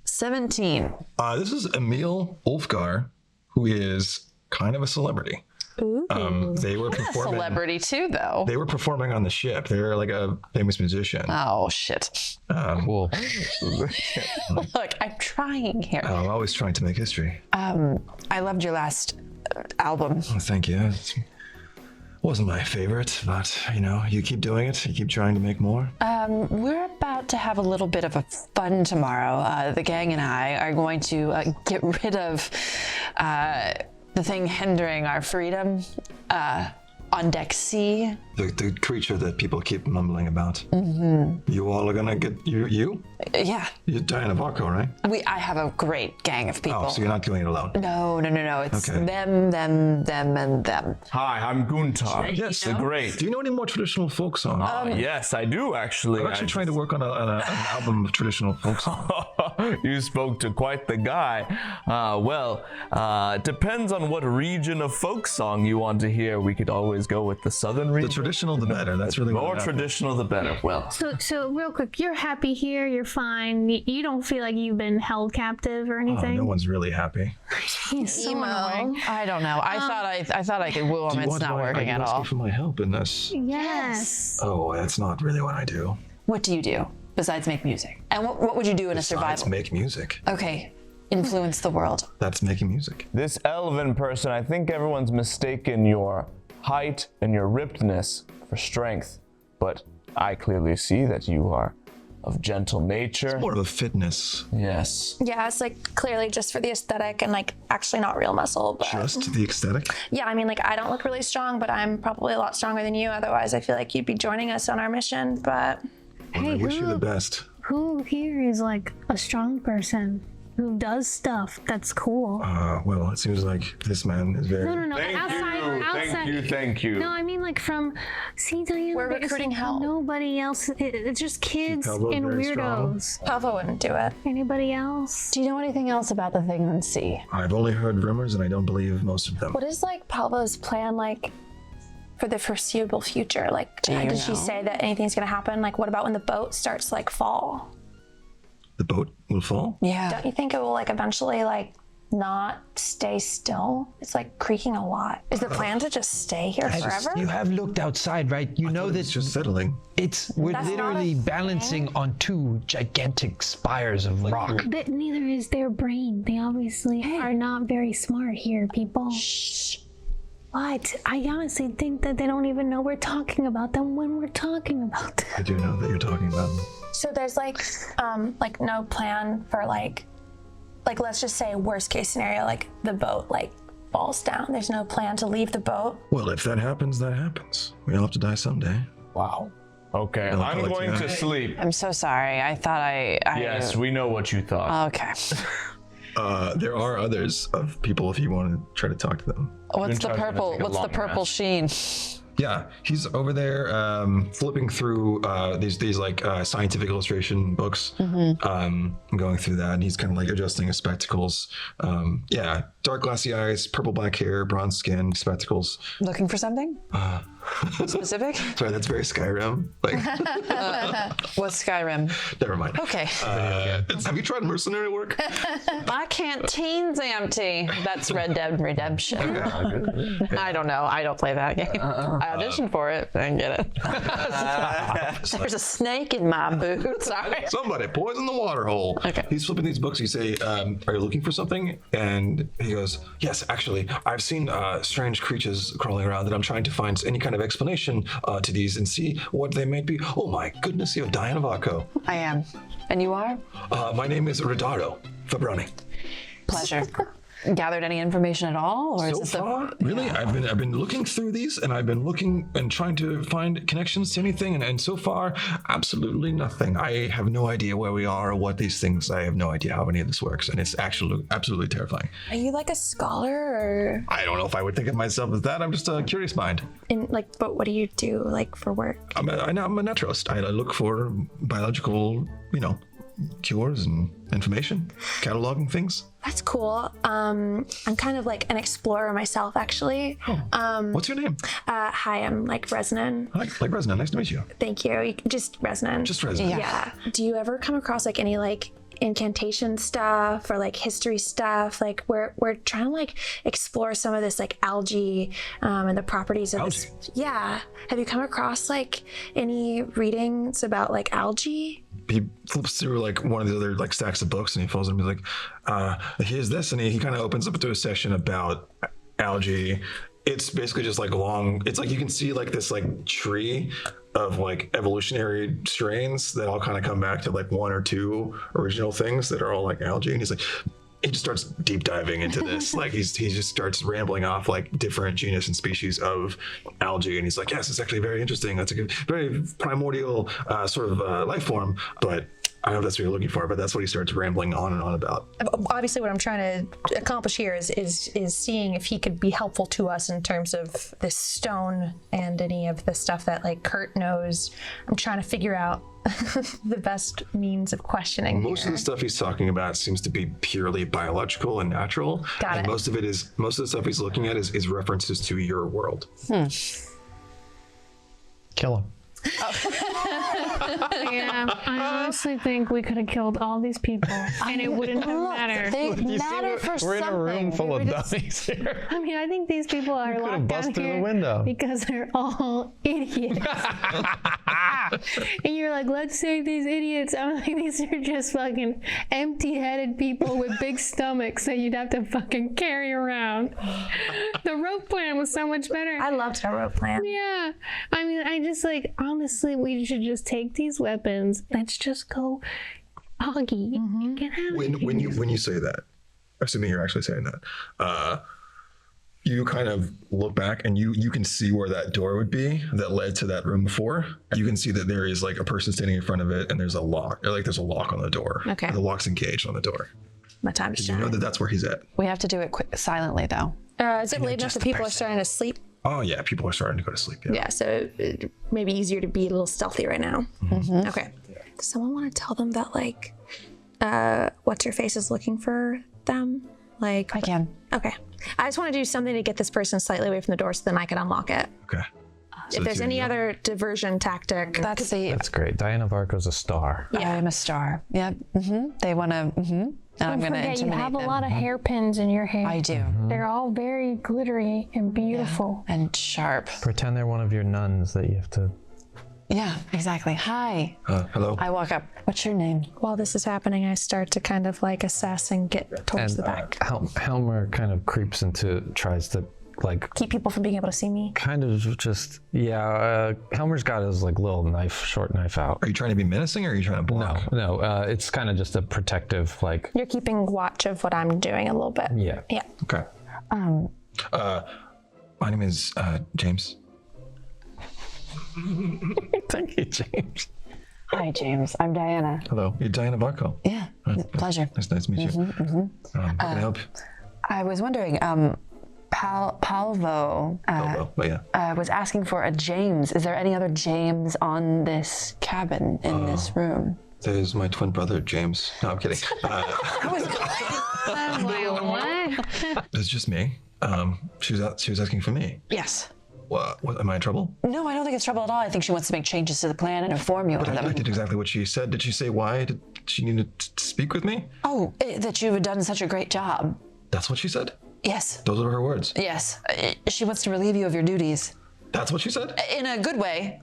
Speaker 4: 17.
Speaker 1: This is Emil Ulfgar, who is kind of a celebrity. They were performing.
Speaker 4: Celebrity too, though.
Speaker 1: They were performing on the ship. They're like a famous musician.
Speaker 4: Oh, shit.
Speaker 7: Cool.
Speaker 4: Look, I'm trying here.
Speaker 1: I'm always trying to make history.
Speaker 4: I loved your last album.
Speaker 1: Oh, thank you. It wasn't my favorite, but you keep doing it. You keep trying to make more.
Speaker 4: We're about to have a little bit of a fun tomorrow. The gang and I are going to get rid of the thing hindering our freedom on deck C.
Speaker 1: The creature that people keep mumbling about. Mm-hmm. You all are gonna get you?
Speaker 4: Yeah.
Speaker 1: You're Diana Varko, right?
Speaker 4: I have a great gang of people.
Speaker 1: Oh, so you're not doing it alone.
Speaker 4: No. It's
Speaker 1: Okay.
Speaker 4: them, and them.
Speaker 6: Hi, I'm Guntar.
Speaker 1: Yes,
Speaker 6: the Great.
Speaker 1: Do you know any more traditional folk songs?
Speaker 6: Yes, I do actually.
Speaker 1: I'm actually trying to work on an album of traditional folk songs.
Speaker 6: You spoke to quite the guy. Depends on what region of folk song you want to hear. We could always go with the southern
Speaker 1: The
Speaker 6: region.
Speaker 1: traditional, the better. That's really what
Speaker 6: More
Speaker 1: happened.
Speaker 6: traditional, the better. Well,
Speaker 2: So real quick, you're happy here, you're fine. You don't feel like you've been held captive or
Speaker 1: Oh,
Speaker 2: anything?
Speaker 1: no one's really happy.
Speaker 2: He's so annoying.
Speaker 4: I don't know. I thought I could woo him. It's not working at all.
Speaker 1: For my help in this.
Speaker 2: Yes.
Speaker 1: Oh, that's not really what I do.
Speaker 4: What do you do besides make music? And what would you do in a
Speaker 1: Besides
Speaker 4: survival?
Speaker 1: make music.
Speaker 4: Okay, influence the world.
Speaker 1: That's making music.
Speaker 6: this elven person, I think everyone's mistaken your height and your rippedness for strength, but I clearly see that you are of gentle nature.
Speaker 1: More of a fitness.
Speaker 6: Yes.
Speaker 3: Yeah, it's clearly just for the aesthetic and actually not real muscle. But
Speaker 1: Just the aesthetic.
Speaker 3: yeah, I mean, I don't look really strong, but I'm probably a lot stronger than you. Otherwise, I feel like you'd be joining us on our mission. But
Speaker 1: Well, I wish you the best.
Speaker 2: Who here is a strong person who does stuff that's cool?
Speaker 1: Well, it seems like this man is very.
Speaker 2: No. Outside.
Speaker 6: Thank you.
Speaker 2: No, I mean see, Diana,
Speaker 3: We're
Speaker 2: there's
Speaker 3: recruiting help.
Speaker 2: Nobody else. It's just kids
Speaker 1: Pelvo
Speaker 2: and
Speaker 1: very strong.
Speaker 2: weirdos.
Speaker 3: Pelvo wouldn't do it.
Speaker 2: Anybody else?
Speaker 8: Do you know anything else about the thing on C?
Speaker 1: I've only heard rumors, and I don't believe most of them.
Speaker 3: What is Pelvo's plan for the foreseeable future? Did she say that anything's gonna happen? What about when the boat starts to fall?
Speaker 1: The boat will fall.
Speaker 4: Yeah.
Speaker 3: Don't you think it will eventually not stay still? It's creaking a lot. Is the plan to just stay here forever?
Speaker 5: You have looked outside, right? You know that
Speaker 1: It's just settling.
Speaker 5: we're
Speaker 3: That's not
Speaker 5: literally
Speaker 3: a thing.
Speaker 5: balancing on 2 gigantic spires of rock.
Speaker 2: But neither is their brain. They obviously are not very smart here, people. Shh. What? I honestly think that they don't even know we're talking about them when we're talking about them.
Speaker 1: I do know that you're talking about them.
Speaker 3: So there's no plan for let's just say worst case scenario, the boat falls down. There's no plan to leave the boat.
Speaker 1: Well, if that happens, that happens. We all have to die someday.
Speaker 6: Wow. Okay,
Speaker 1: No,
Speaker 6: I'm
Speaker 1: like
Speaker 6: going
Speaker 1: that.
Speaker 6: to sleep.
Speaker 4: I'm so sorry. I thought I
Speaker 6: Yes, we know what you thought.
Speaker 4: Okay.
Speaker 1: There are others of people if you want to try to talk to them.
Speaker 4: What's the
Speaker 6: Guntar's gonna
Speaker 4: purple?
Speaker 6: take a
Speaker 4: What's the
Speaker 6: long
Speaker 4: purple
Speaker 6: rest.
Speaker 4: sheen?
Speaker 1: Yeah, he's over there flipping through these like scientific illustration books. Going through that, and he's kind of like adjusting his spectacles. Yeah, dark glassy eyes, purple black hair, bronze skin, spectacles.
Speaker 4: Looking for something? Specific?
Speaker 1: Sorry, that's very Skyrim. Like,
Speaker 4: What's Skyrim?
Speaker 1: never mind.
Speaker 4: Okay.
Speaker 1: Have you tried mercenary work?
Speaker 4: My canteen's empty. That's Red Dead Redemption. I don't know. I don't play that game. I auditioned for it. I didn't get it. There's a snake in my boot. Sorry.
Speaker 1: Somebody poison the water hole.
Speaker 4: Okay.
Speaker 1: He's flipping these books. You say, are you looking for something? And he goes, yes, actually, I've seen strange creatures crawling around and I'm trying to find any kind of explanation to these and see what they might be. Oh my goodness, you're Diana Varko.
Speaker 4: I am. And you are?
Speaker 1: My name is Redaro Fabroni.
Speaker 4: Pleasure. Gathered any information at all? Or is
Speaker 1: So
Speaker 4: this
Speaker 1: far, really, I've been looking through these, and I've been looking and trying to find connections to anything, and so far, absolutely nothing. I have no idea where we are or what these things. I have no idea how any of this works, and it's actually absolutely terrifying.
Speaker 3: Are you like a scholar or
Speaker 1: I don't know if I would think of myself as that. I'm just a curious mind.
Speaker 3: in like? But what do you do like for work?
Speaker 1: I'm a naturalist. I look for biological, cures and information, cataloging things.
Speaker 3: That's cool. I'm kind of like an explorer myself, actually.
Speaker 1: What's your name?
Speaker 3: Hi, I'm like Reznin.
Speaker 1: Hi, like Reznin. Nice to meet you.
Speaker 3: Thank you. Just Reznin.
Speaker 1: Just Reznin.
Speaker 3: Yeah. Do you ever come across like any like incantation stuff or like history stuff? Like we're trying to like explore some of this like algae and the properties of this. Yeah. Have you come across like any readings about like algae?
Speaker 1: He flips through like one of the other like stacks of books and he folds them. He's like, here's this, and he kind of opens up to a section about algae. It's basically just like it's like you can see like this like tree of like evolutionary strains that all kind of come back to like one or two original things that are all like algae. And he's like, he just starts deep diving into this. Like he just starts rambling off like different genus and species of algae. And he's like, yes, it's actually very interesting. That's a very primordial sort of life form. But I don't know if that's what you're looking for, but that's what he starts rambling on and on about.
Speaker 3: Obviously, what I'm trying to accomplish here is seeing if he could be helpful to us in terms of this stone and any of the stuff that like Kurt knows. I'm trying to figure out the best means of questioning.
Speaker 1: Most of the stuff he's talking about seems to be purely biological and natural.
Speaker 3: Got
Speaker 1: and
Speaker 3: it.
Speaker 1: most of the stuff he's looking at is references to your world.
Speaker 7: Kill him.
Speaker 2: Yeah, I honestly think we could have killed all these people and it wouldn't have mattered.
Speaker 4: They matter for
Speaker 7: We're in
Speaker 4: something.
Speaker 7: a room full of
Speaker 4: They were just-
Speaker 7: dummies here.
Speaker 2: I mean, I think these people are
Speaker 7: could have
Speaker 2: locked down
Speaker 7: busted through the
Speaker 2: here
Speaker 7: window.
Speaker 2: because they're all idiots. And you're like, let's save these idiots. I'm like, these are just fucking empty-headed people with big stomachs that you'd have to fucking carry around. The rope plan was so much better.
Speaker 3: I loved our rope plan.
Speaker 2: Yeah, I mean, I just like, honestly, we should just take these weapons. Let's just go, Auggie. Get out of here.
Speaker 1: When you say that, assuming you're actually saying that, you kind of look back and you can see where that door would be that led to that room before. You can see that there is like a person standing in front of it and there's a lock. Or like there's a lock on the door.
Speaker 3: Okay.
Speaker 1: The lock's engaged on the door.
Speaker 3: My time to
Speaker 1: You know
Speaker 3: shine.
Speaker 1: that that's where he's at.
Speaker 4: We have to do it silently, though.
Speaker 3: Is it late enough that people are starting to sleep?
Speaker 1: Oh yeah, people are starting to go to sleep. Yeah.
Speaker 3: Yeah, so it may be easier to be a little stealthy right now. Okay. Does someone want to tell them that, like, what's her face is looking for them? Like,
Speaker 4: I can.
Speaker 3: okay. I just want to do something to get this person slightly away from the door so then I can unlock it.
Speaker 1: Okay. So
Speaker 3: If there's
Speaker 1: two
Speaker 3: any
Speaker 1: of you.
Speaker 3: other diversion tactic.
Speaker 4: That's the.
Speaker 7: That's great. Diana Varko's a star.
Speaker 4: I am a star. Yep. They want to. And I'm going to
Speaker 2: Forget, you
Speaker 4: intimidate
Speaker 2: have a
Speaker 4: them.
Speaker 2: lot of hairpins in your hair.
Speaker 4: I do.
Speaker 2: They're all very glittery and beautiful.
Speaker 4: And sharp.
Speaker 7: Pretend they're one of your nuns that you have to.
Speaker 4: Yeah, exactly. Hi.
Speaker 1: Hello.
Speaker 4: I walk up. What's your name?
Speaker 3: While this is happening, I start to kind of like assess and get towards the back.
Speaker 7: Helmer kind of creeps tries to like
Speaker 3: Keep people from being able to see me.
Speaker 7: kind of just Helmer's got his like little short knife out.
Speaker 1: Are you trying to be menacing or are you trying to block?
Speaker 7: No, it's kind of just a protective like
Speaker 3: You're keeping watch of what I'm doing a little bit.
Speaker 7: yeah.
Speaker 3: Yeah.
Speaker 1: Okay. My name is James.
Speaker 7: Thank you, James.
Speaker 8: Hi, James. I'm Diana.
Speaker 1: Hello. You're Diana Varko.
Speaker 4: Yeah. Pleasure.
Speaker 1: Nice to meet you. How can I help?
Speaker 4: I was wondering,
Speaker 8: Pelvo
Speaker 1: But yeah.
Speaker 8: was asking for a James. Is there any other James on this cabin in this room?
Speaker 1: There's my twin brother, James. No, I'm kidding.
Speaker 2: What?
Speaker 1: It's just me. She was asking for me.
Speaker 4: Yes.
Speaker 1: What, am I in trouble?
Speaker 4: No, I don't think it's trouble at all. I think she wants to make changes to the plan and inform you of
Speaker 1: I
Speaker 4: them.
Speaker 1: did exactly what she said. Did she say why did she need to speak with me?
Speaker 4: Oh, that you have done such a great job.
Speaker 1: That's what she said?
Speaker 4: Yes.
Speaker 1: Those are her words.
Speaker 4: Yes. She wants to relieve you of your duties.
Speaker 1: That's what she said?
Speaker 4: In a good way.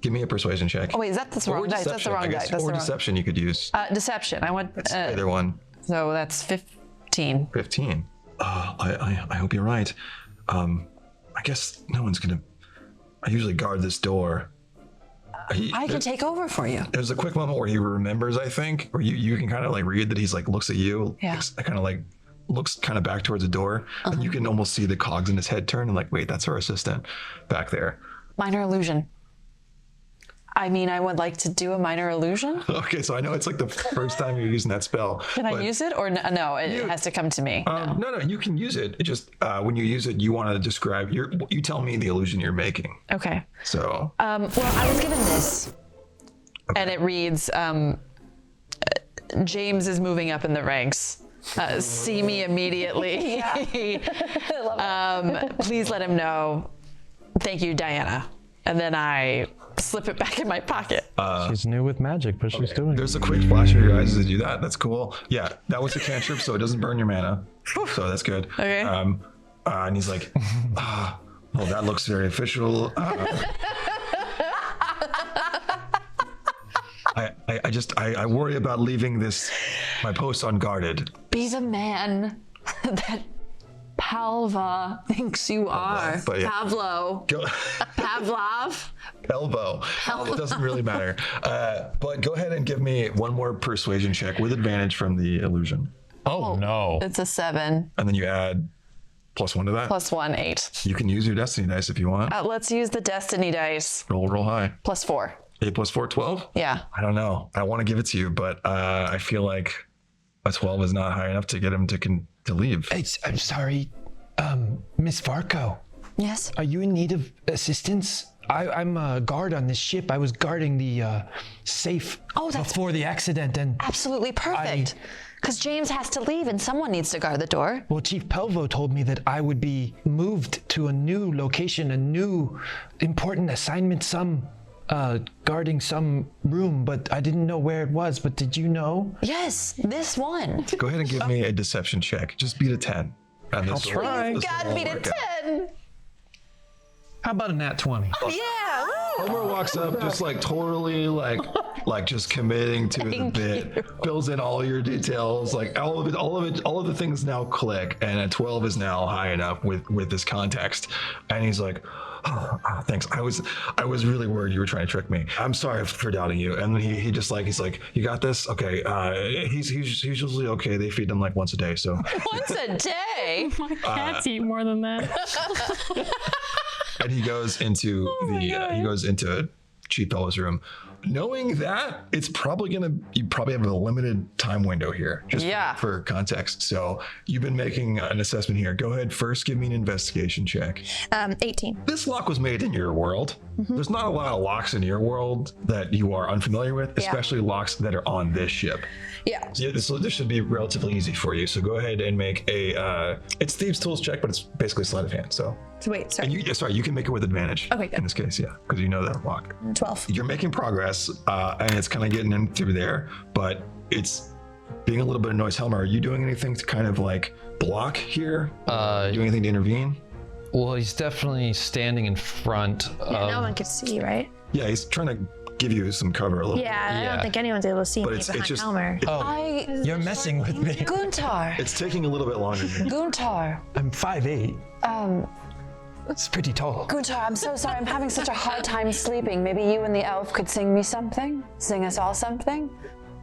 Speaker 1: Give me a persuasion check.
Speaker 4: Oh, wait, that's the wrong dice. That's the wrong dice.
Speaker 1: Or deception you could use.
Speaker 4: Deception. I want.
Speaker 1: Either one.
Speaker 4: So that's 15.
Speaker 1: 15. I hope you're right. I guess no one's gonna. I usually guard this door.
Speaker 4: I can take over for you.
Speaker 1: There's a quick moment where he remembers, I think, or you can kind of like read that he's like looks at you.
Speaker 4: Yeah.
Speaker 1: Kind of like looks kind of back towards the door, and you can almost see the cogs in his head turn and like, wait, that's our assistant back there.
Speaker 4: Minor illusion. I mean, I would like to do a minor illusion.
Speaker 1: Okay, so I know it's like the first time you're using that spell.
Speaker 4: Can I use it or no? It has to come to me.
Speaker 1: No, you can use it. It just when you use it, you want to describe you tell me the illusion you're making.
Speaker 4: Okay.
Speaker 1: So.
Speaker 4: Well, I was given this, and it reads, "James is moving up in the ranks. See me immediately. Please let him know. Thank you, Diana." And then I slip it back in my pocket.
Speaker 7: She's new with magic, but she's doing it.
Speaker 1: There's a quick flash of your eyes as you do that. That's cool. Yeah, that was a cantrip, so it doesn't burn your mana. So that's good.
Speaker 4: Okay.
Speaker 1: And he's like, well, that looks very official. I worry about leaving my post unguarded.
Speaker 4: Be the man that Palva thinks you are.
Speaker 1: But yeah.
Speaker 4: Pavlo. Pavlov.
Speaker 1: Pelvo. It doesn't really matter. But go ahead and give me one more persuasion check with advantage from the illusion.
Speaker 7: Oh, no.
Speaker 4: It's a 7.
Speaker 1: And then you add +1 to that.
Speaker 4: +1, 8.
Speaker 1: You can use your destiny dice if you want.
Speaker 4: Let's use the destiny dice.
Speaker 1: Roll high.
Speaker 4: +4.
Speaker 1: 8 + 4, 12?
Speaker 4: Yeah.
Speaker 1: I don't know. I want to give it to you, but I feel like a 12 is not high enough to get him to leave.
Speaker 5: I'm sorry, Miss Varko.
Speaker 4: Yes.
Speaker 5: Are you in need of assistance? I'm a guard on this ship. I was guarding the safe before the accident, and
Speaker 4: absolutely perfect. Because James has to leave, and someone needs to guard the door.
Speaker 5: Well, Chief Pelvo told me that I would be moved to a new location, a new important assignment, guarding some room, but I didn't know where it was. But did you know?
Speaker 4: Yes, this one.
Speaker 1: Go ahead and give me a deception check. Just beat a 10. And
Speaker 7: I'll try.
Speaker 4: God, beat a 10.
Speaker 5: How about a nat 20?
Speaker 4: Yeah.
Speaker 1: Homer walks up just like totally like just committing to the bit, fills in all your details, like all of the things now click, and a 12 is now high enough with this context. And he's like, oh, thanks. I was really worried you were trying to trick me. I'm sorry for doubting you. And then he's like, you got this? Okay. He's usually okay. They feed him like once a day. So
Speaker 4: once a day?
Speaker 2: My cats eat more than that.
Speaker 1: And he goes into Chief Pelvo's room, knowing that it's probably you probably have a limited time window here, just for context. So you've been making an assessment here. Go ahead, first give me an investigation check.
Speaker 3: 18.
Speaker 1: This lock was made in your world. There's not a lot of locks in your world that you are unfamiliar with, especially locks that are on this ship.
Speaker 3: Yeah.
Speaker 1: So this should be relatively easy for you. So go ahead and make it's Thieves' Tools check, but it's basically sleight of hand. So
Speaker 3: wait, sorry.
Speaker 1: And you can make it with advantage.
Speaker 3: Okay, good.
Speaker 1: In this case, yeah, because you know that lock.
Speaker 3: 12.
Speaker 1: You're making progress, and it's kind of getting in through there, but it's being a little bit of noise. Helmer, are you doing anything to kind of like block here? Doing anything to intervene?
Speaker 7: Well, he's definitely standing in front of...
Speaker 3: No one could see, right?
Speaker 1: Yeah, he's trying to give you some cover a little.
Speaker 3: Yeah, I don't think anyone's able to see me
Speaker 1: it's
Speaker 3: behind
Speaker 1: just-
Speaker 3: Helmer.
Speaker 5: You're messing with me.
Speaker 4: Guntar.
Speaker 1: It's taking a little bit longer.
Speaker 4: Guntar.
Speaker 5: I'm 5'8". It's pretty tall.
Speaker 8: Gutar, I'm so sorry. I'm having such a hard time sleeping. Maybe you and the elf could sing me something? Sing us all something?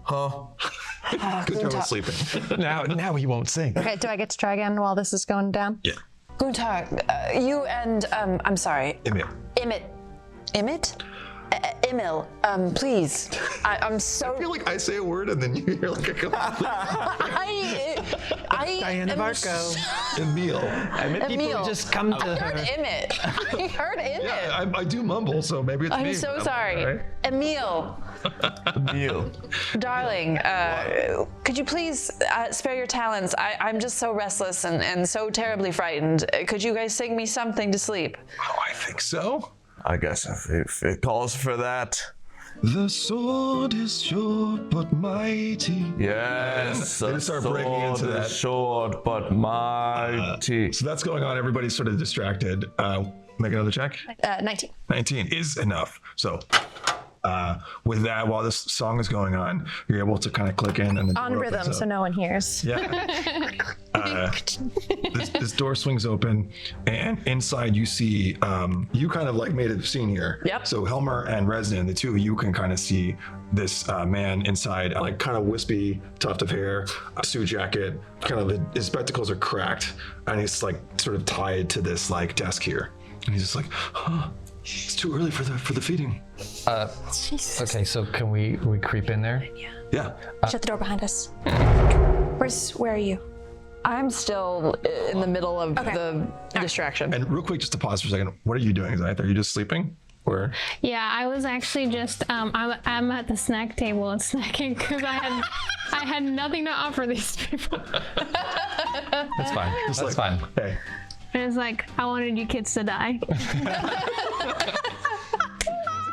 Speaker 1: Huh? Good job with sleeping.
Speaker 5: Now he won't sing.
Speaker 3: Okay, do I get to try again while this is going down?
Speaker 1: Yeah.
Speaker 8: Gutar, you and, I'm sorry.
Speaker 1: Emil.
Speaker 4: Emmett.
Speaker 8: Emil, please. I'm so.
Speaker 1: I feel like I say a word and then you hear like a complete
Speaker 8: I
Speaker 5: Diana
Speaker 8: am
Speaker 5: Varko.
Speaker 1: Emil.
Speaker 5: I meant people
Speaker 8: Emil.
Speaker 5: who just come to
Speaker 8: heard
Speaker 5: her.
Speaker 8: Emmett. I heard Emmett.
Speaker 1: Yeah, I do mumble, so maybe it's me.
Speaker 8: I'm so
Speaker 1: but
Speaker 8: sorry.
Speaker 1: all right.
Speaker 8: Emil,
Speaker 6: Emil.
Speaker 8: darling, could you please spare your talents? I'm just so restless and so terribly frightened. Could you guys sing me something to sleep?
Speaker 1: Oh, I think so.
Speaker 6: I guess if it calls for that.
Speaker 1: The sword is short but mighty.
Speaker 6: Yes.
Speaker 1: They start breaking into
Speaker 6: sword is
Speaker 1: that.
Speaker 6: short but mighty.
Speaker 1: So that's going on. Everybody's sort of distracted. Make another check.
Speaker 3: 19.
Speaker 1: 19 is enough. So with that, while this song is going on, you're able to kind of click in and the
Speaker 3: On
Speaker 1: door
Speaker 3: rhythm,
Speaker 1: opens
Speaker 3: so
Speaker 1: up.
Speaker 3: no one hears.
Speaker 1: Yeah. This door swings open, and inside you see, you kind of like made a scene here.
Speaker 8: Yep.
Speaker 1: So Helmer and Reznin, the two of you can kind of see this man inside, like kind of wispy tuft of hair, a suit jacket, kind of his spectacles are cracked, and he's like sort of tied to this like desk here. And he's just like, huh, it's too early for the feeding.
Speaker 5: Okay, so can we creep in there?
Speaker 1: Yeah.
Speaker 3: Shut the door behind us. Where are you?
Speaker 4: I'm still in the middle of
Speaker 3: Okay.
Speaker 4: the distraction.
Speaker 1: And real quick, just to pause for a second, what are you doing, Zythe? Are you just sleeping? Or
Speaker 2: Yeah, I was actually just I'm at the snack table and snacking because I had nothing to offer these people.
Speaker 5: That's fine.
Speaker 1: just
Speaker 5: That's
Speaker 1: like,
Speaker 5: fine.
Speaker 1: hey,
Speaker 2: And it's like I wanted you kids to die.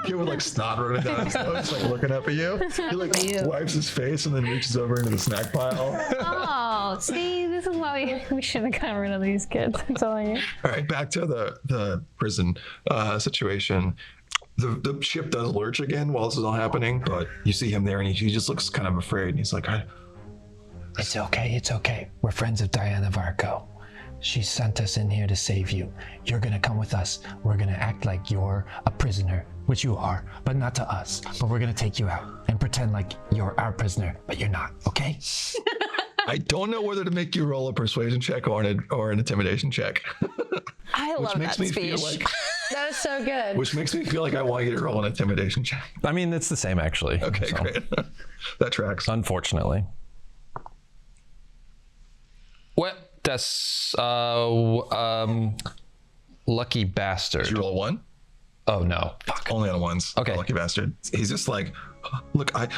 Speaker 1: kid with like snot running down his nose, like looking up at you. He like wipes his face and then reaches over into the snack pile.
Speaker 2: Oh, see, this is why we should have gotten rid of these kids. That's all I get.
Speaker 1: All right, back to the prison situation. The ship does lurch again while this is all happening, but you see him there and he just looks kind of afraid. And he's like,
Speaker 5: It's okay. It's okay. We're friends of Diana Varko. She sent us in here to save you. You're gonna come with us. We're gonna act like you're a prisoner, which you are, but not to us. But we're gonna take you out and pretend like you're our prisoner, but you're not, okay?
Speaker 1: I don't know whether to make you roll a persuasion check or an intimidation check.
Speaker 8: I love that speech.
Speaker 3: That was so good.
Speaker 1: Which makes me feel like I want you to roll an intimidation check.
Speaker 7: I mean, it's the same actually.
Speaker 1: Okay,
Speaker 7: so,
Speaker 1: great. That tracks.
Speaker 7: Unfortunately. What? That's lucky bastard.
Speaker 1: Did you roll a 1?
Speaker 7: Oh no. Fuck.
Speaker 1: Only on ones.
Speaker 7: Okay.
Speaker 1: Lucky bastard. He's just like, look, I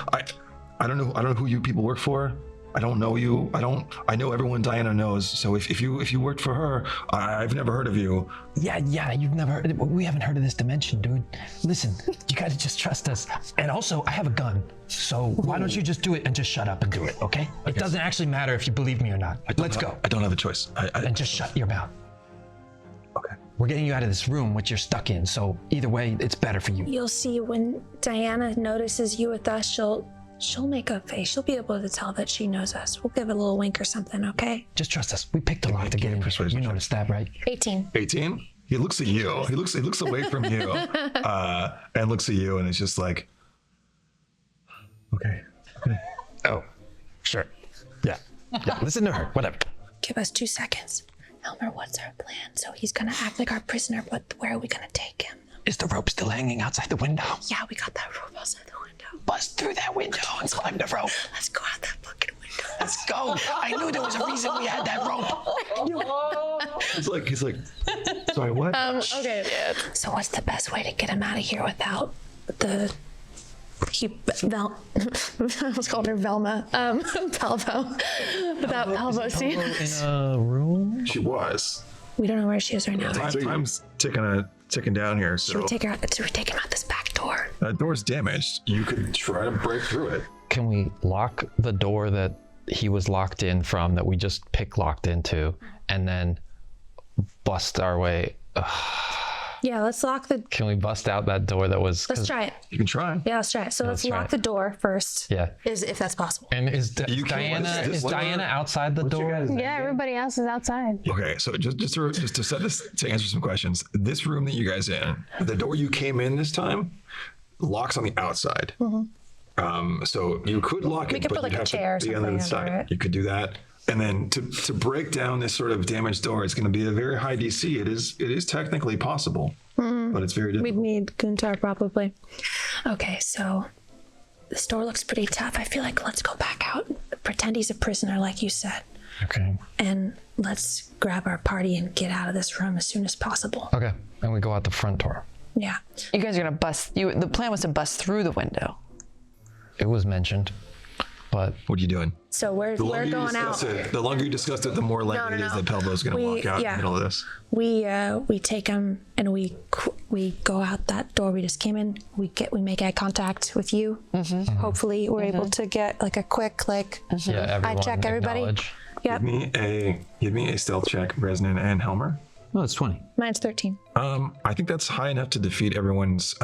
Speaker 1: don't know who you people work for. I don't know you. I know everyone Diana knows. So if you worked for her, I've never heard of you.
Speaker 5: Yeah, you've never heard, we haven't heard of this dimension, dude. Listen, you gotta just trust us. And also, I have a gun. So why don't you just do it and just shut up and do it, okay? It doesn't actually matter if you believe me or not. Let's go.
Speaker 1: I don't have a choice.
Speaker 5: And just shut your mouth.
Speaker 1: Okay.
Speaker 5: We're getting you out of this room, which you're stuck in. So either way, it's better for you.
Speaker 3: You'll see when Diana notices you with us, she'll make a face. She'll be able to tell that she knows us. We'll give it a little wink or something, okay?
Speaker 5: Just trust us. We picked a lot to get in here. You noticed that, right?
Speaker 3: 18.
Speaker 1: 18. He looks at you. He looks away from you, and looks at you, and it's just like, okay.
Speaker 5: Oh, sure. Yeah. Listen to her. Whatever.
Speaker 3: Give us 2 seconds. Helmer, what's our plan? So he's gonna act like our prisoner, but where are we gonna take him?
Speaker 5: Is the rope still hanging outside the window?
Speaker 3: Yeah, we got that rope outside the window.
Speaker 5: Bust through that window and climb the rope.
Speaker 3: Let's go out that fucking window.
Speaker 5: Let's go. I knew there was a reason we had that rope.
Speaker 1: He's like, sorry, what?
Speaker 3: Okay. So what's the best way to get him out of here without I was calling her Velma. Pelvo. Without Pelvo, see?
Speaker 5: In a room?
Speaker 1: She was.
Speaker 3: We don't know where she is right now.
Speaker 1: Time's ticking down here. So
Speaker 3: Should we take him out this back door?
Speaker 1: that door's damaged. You could try to break through it.
Speaker 7: Can we lock the door that he was locked in from, that we just pick locked into, and then bust our way?
Speaker 3: Yeah, let's lock the.
Speaker 7: Can we bust out that door that was?
Speaker 3: Let's try it.
Speaker 1: You can try.
Speaker 3: Yeah, let's try it. So let's
Speaker 7: let's try
Speaker 3: lock
Speaker 7: it.
Speaker 3: the door first.
Speaker 7: Yeah.
Speaker 3: If that's possible.
Speaker 7: And is
Speaker 1: You can't-
Speaker 7: Diana
Speaker 1: just-
Speaker 7: Diana outside the door?
Speaker 2: Yeah, everybody else is outside.
Speaker 1: Okay, so just to set this, to answer some questions, this room that you guys in, the door you came in this time locks on the outside. So you could lock it,
Speaker 3: could
Speaker 1: but
Speaker 3: put, like,
Speaker 1: you'd
Speaker 3: a
Speaker 1: have
Speaker 3: chair or
Speaker 1: to be on the
Speaker 3: something
Speaker 1: other
Speaker 3: under
Speaker 1: side.
Speaker 3: it.
Speaker 1: You could do that. And then to break down this sort of damaged door, it's going to be a very high DC. It is technically possible. but it's very difficult.
Speaker 3: We'd need Guntar probably. Okay, so the store looks pretty tough. I feel like let's go back out, pretend he's a prisoner like you said.
Speaker 5: Okay.
Speaker 3: And let's grab our party and get out of this room as soon as possible.
Speaker 5: Okay. And we go out the front door.
Speaker 3: Yeah.
Speaker 8: You guys are gonna bust. The plan was to bust through the window.
Speaker 5: It was mentioned, but
Speaker 1: What are you doing?
Speaker 3: So we're going out.
Speaker 1: The longer you discuss it, the more likely it is that Pelvo's going to walk out in the middle of this.
Speaker 3: We take him and we go out that door we just came in. We make eye contact with you. Hopefully we're able to get like a quick
Speaker 5: yeah,
Speaker 3: eye check everybody.
Speaker 5: acknowledge.
Speaker 3: Yep.
Speaker 1: Give me a stealth check, Reznin and Helmer.
Speaker 7: Oh, it's 20.
Speaker 3: Mine's 13.
Speaker 1: I think that's high enough to defeat everyone's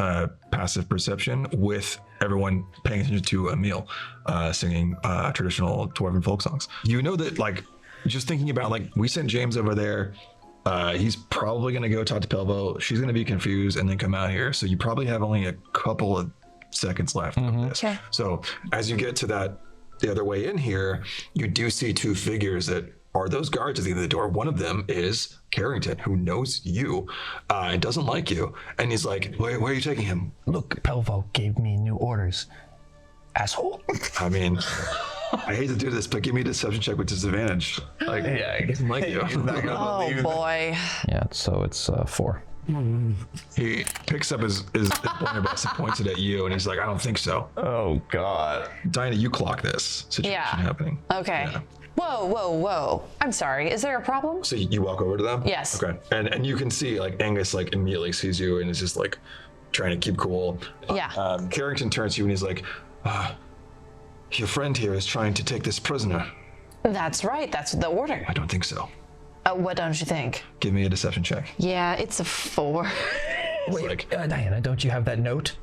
Speaker 1: passive perception with everyone paying attention to Emil singing traditional dwarven folk songs. You know that, like, just thinking about, like, we sent James over there. He's probably going to go talk to Pelvo. She's going to be confused and then come out here. So you probably have only a couple of seconds left of this.
Speaker 3: Okay.
Speaker 1: So as you get to the other way in here, you do see two figures that are those guards at the end of the door. One of them is Carrington, who knows you and doesn't like you. And he's like, where are you taking him?
Speaker 5: Look, Pelvo gave me new orders. Asshole.
Speaker 1: I mean, I hate to do this, but give me a deception check with disadvantage. Like, he doesn't like you.
Speaker 8: Oh boy.
Speaker 7: Yeah, so it's 4.
Speaker 1: He picks up his blunderbuss and points it at you, and he's like, I don't think so.
Speaker 6: Oh God.
Speaker 1: Diana, you clock this situation happening.
Speaker 8: Okay.
Speaker 1: Yeah.
Speaker 8: Whoa. I'm sorry. Is there a problem?
Speaker 1: So you walk over to them?
Speaker 8: Yes.
Speaker 1: Okay. And you can see, like, Angus, like, immediately sees you and is just, like, trying to keep cool.
Speaker 8: Yeah.
Speaker 1: Carrington turns to you and he's like, your friend here is trying to take this prisoner.
Speaker 8: That's right. That's the order.
Speaker 1: I don't think so.
Speaker 8: What don't you think?
Speaker 1: Give me a deception check.
Speaker 8: Yeah, it's a 4.
Speaker 5: Wait,
Speaker 1: like-
Speaker 5: Diana, don't you have that note?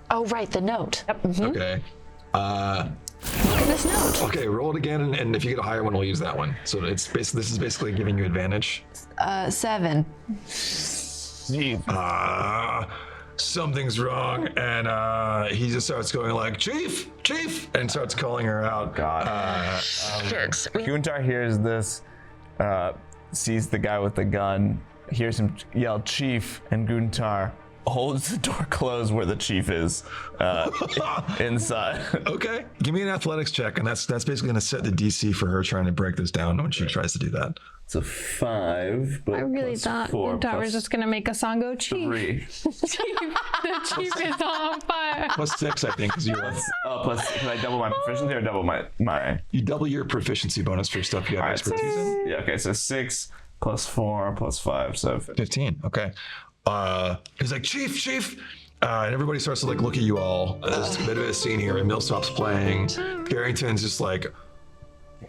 Speaker 8: Oh, right, the note. Yep.
Speaker 1: Okay.
Speaker 8: Look at this note.
Speaker 1: Okay, roll it again, and if you get a higher one, we'll use that one. So this is basically giving you advantage.
Speaker 8: 7.
Speaker 1: Something's wrong, and he just starts going like, Chief, and starts calling her out.
Speaker 6: God. Guntar hears this, sees the guy with the gun, hears him yell Chief, and Guntar holds the door closed where the chief is inside.
Speaker 1: Okay, give me an athletics check, and that's basically going to set the DC for her trying to break this down when she tries to do that.
Speaker 6: It's a 5, but
Speaker 2: I really thought Gutar was just gonna make a song go Chief.
Speaker 6: 3.
Speaker 2: The Chief is on fire.
Speaker 1: Plus 6, I think, because you're.
Speaker 6: Plus, can I double my proficiency or double my?
Speaker 1: You double your proficiency bonus for stuff you have expertise in.
Speaker 6: Yeah. Okay. So 6 plus 4 plus 5, so
Speaker 1: 15. Okay. He's like, Chief, and everybody starts to, like, look at you all. There's a bit of a scene here. Emil stops playing. Carrington's just like,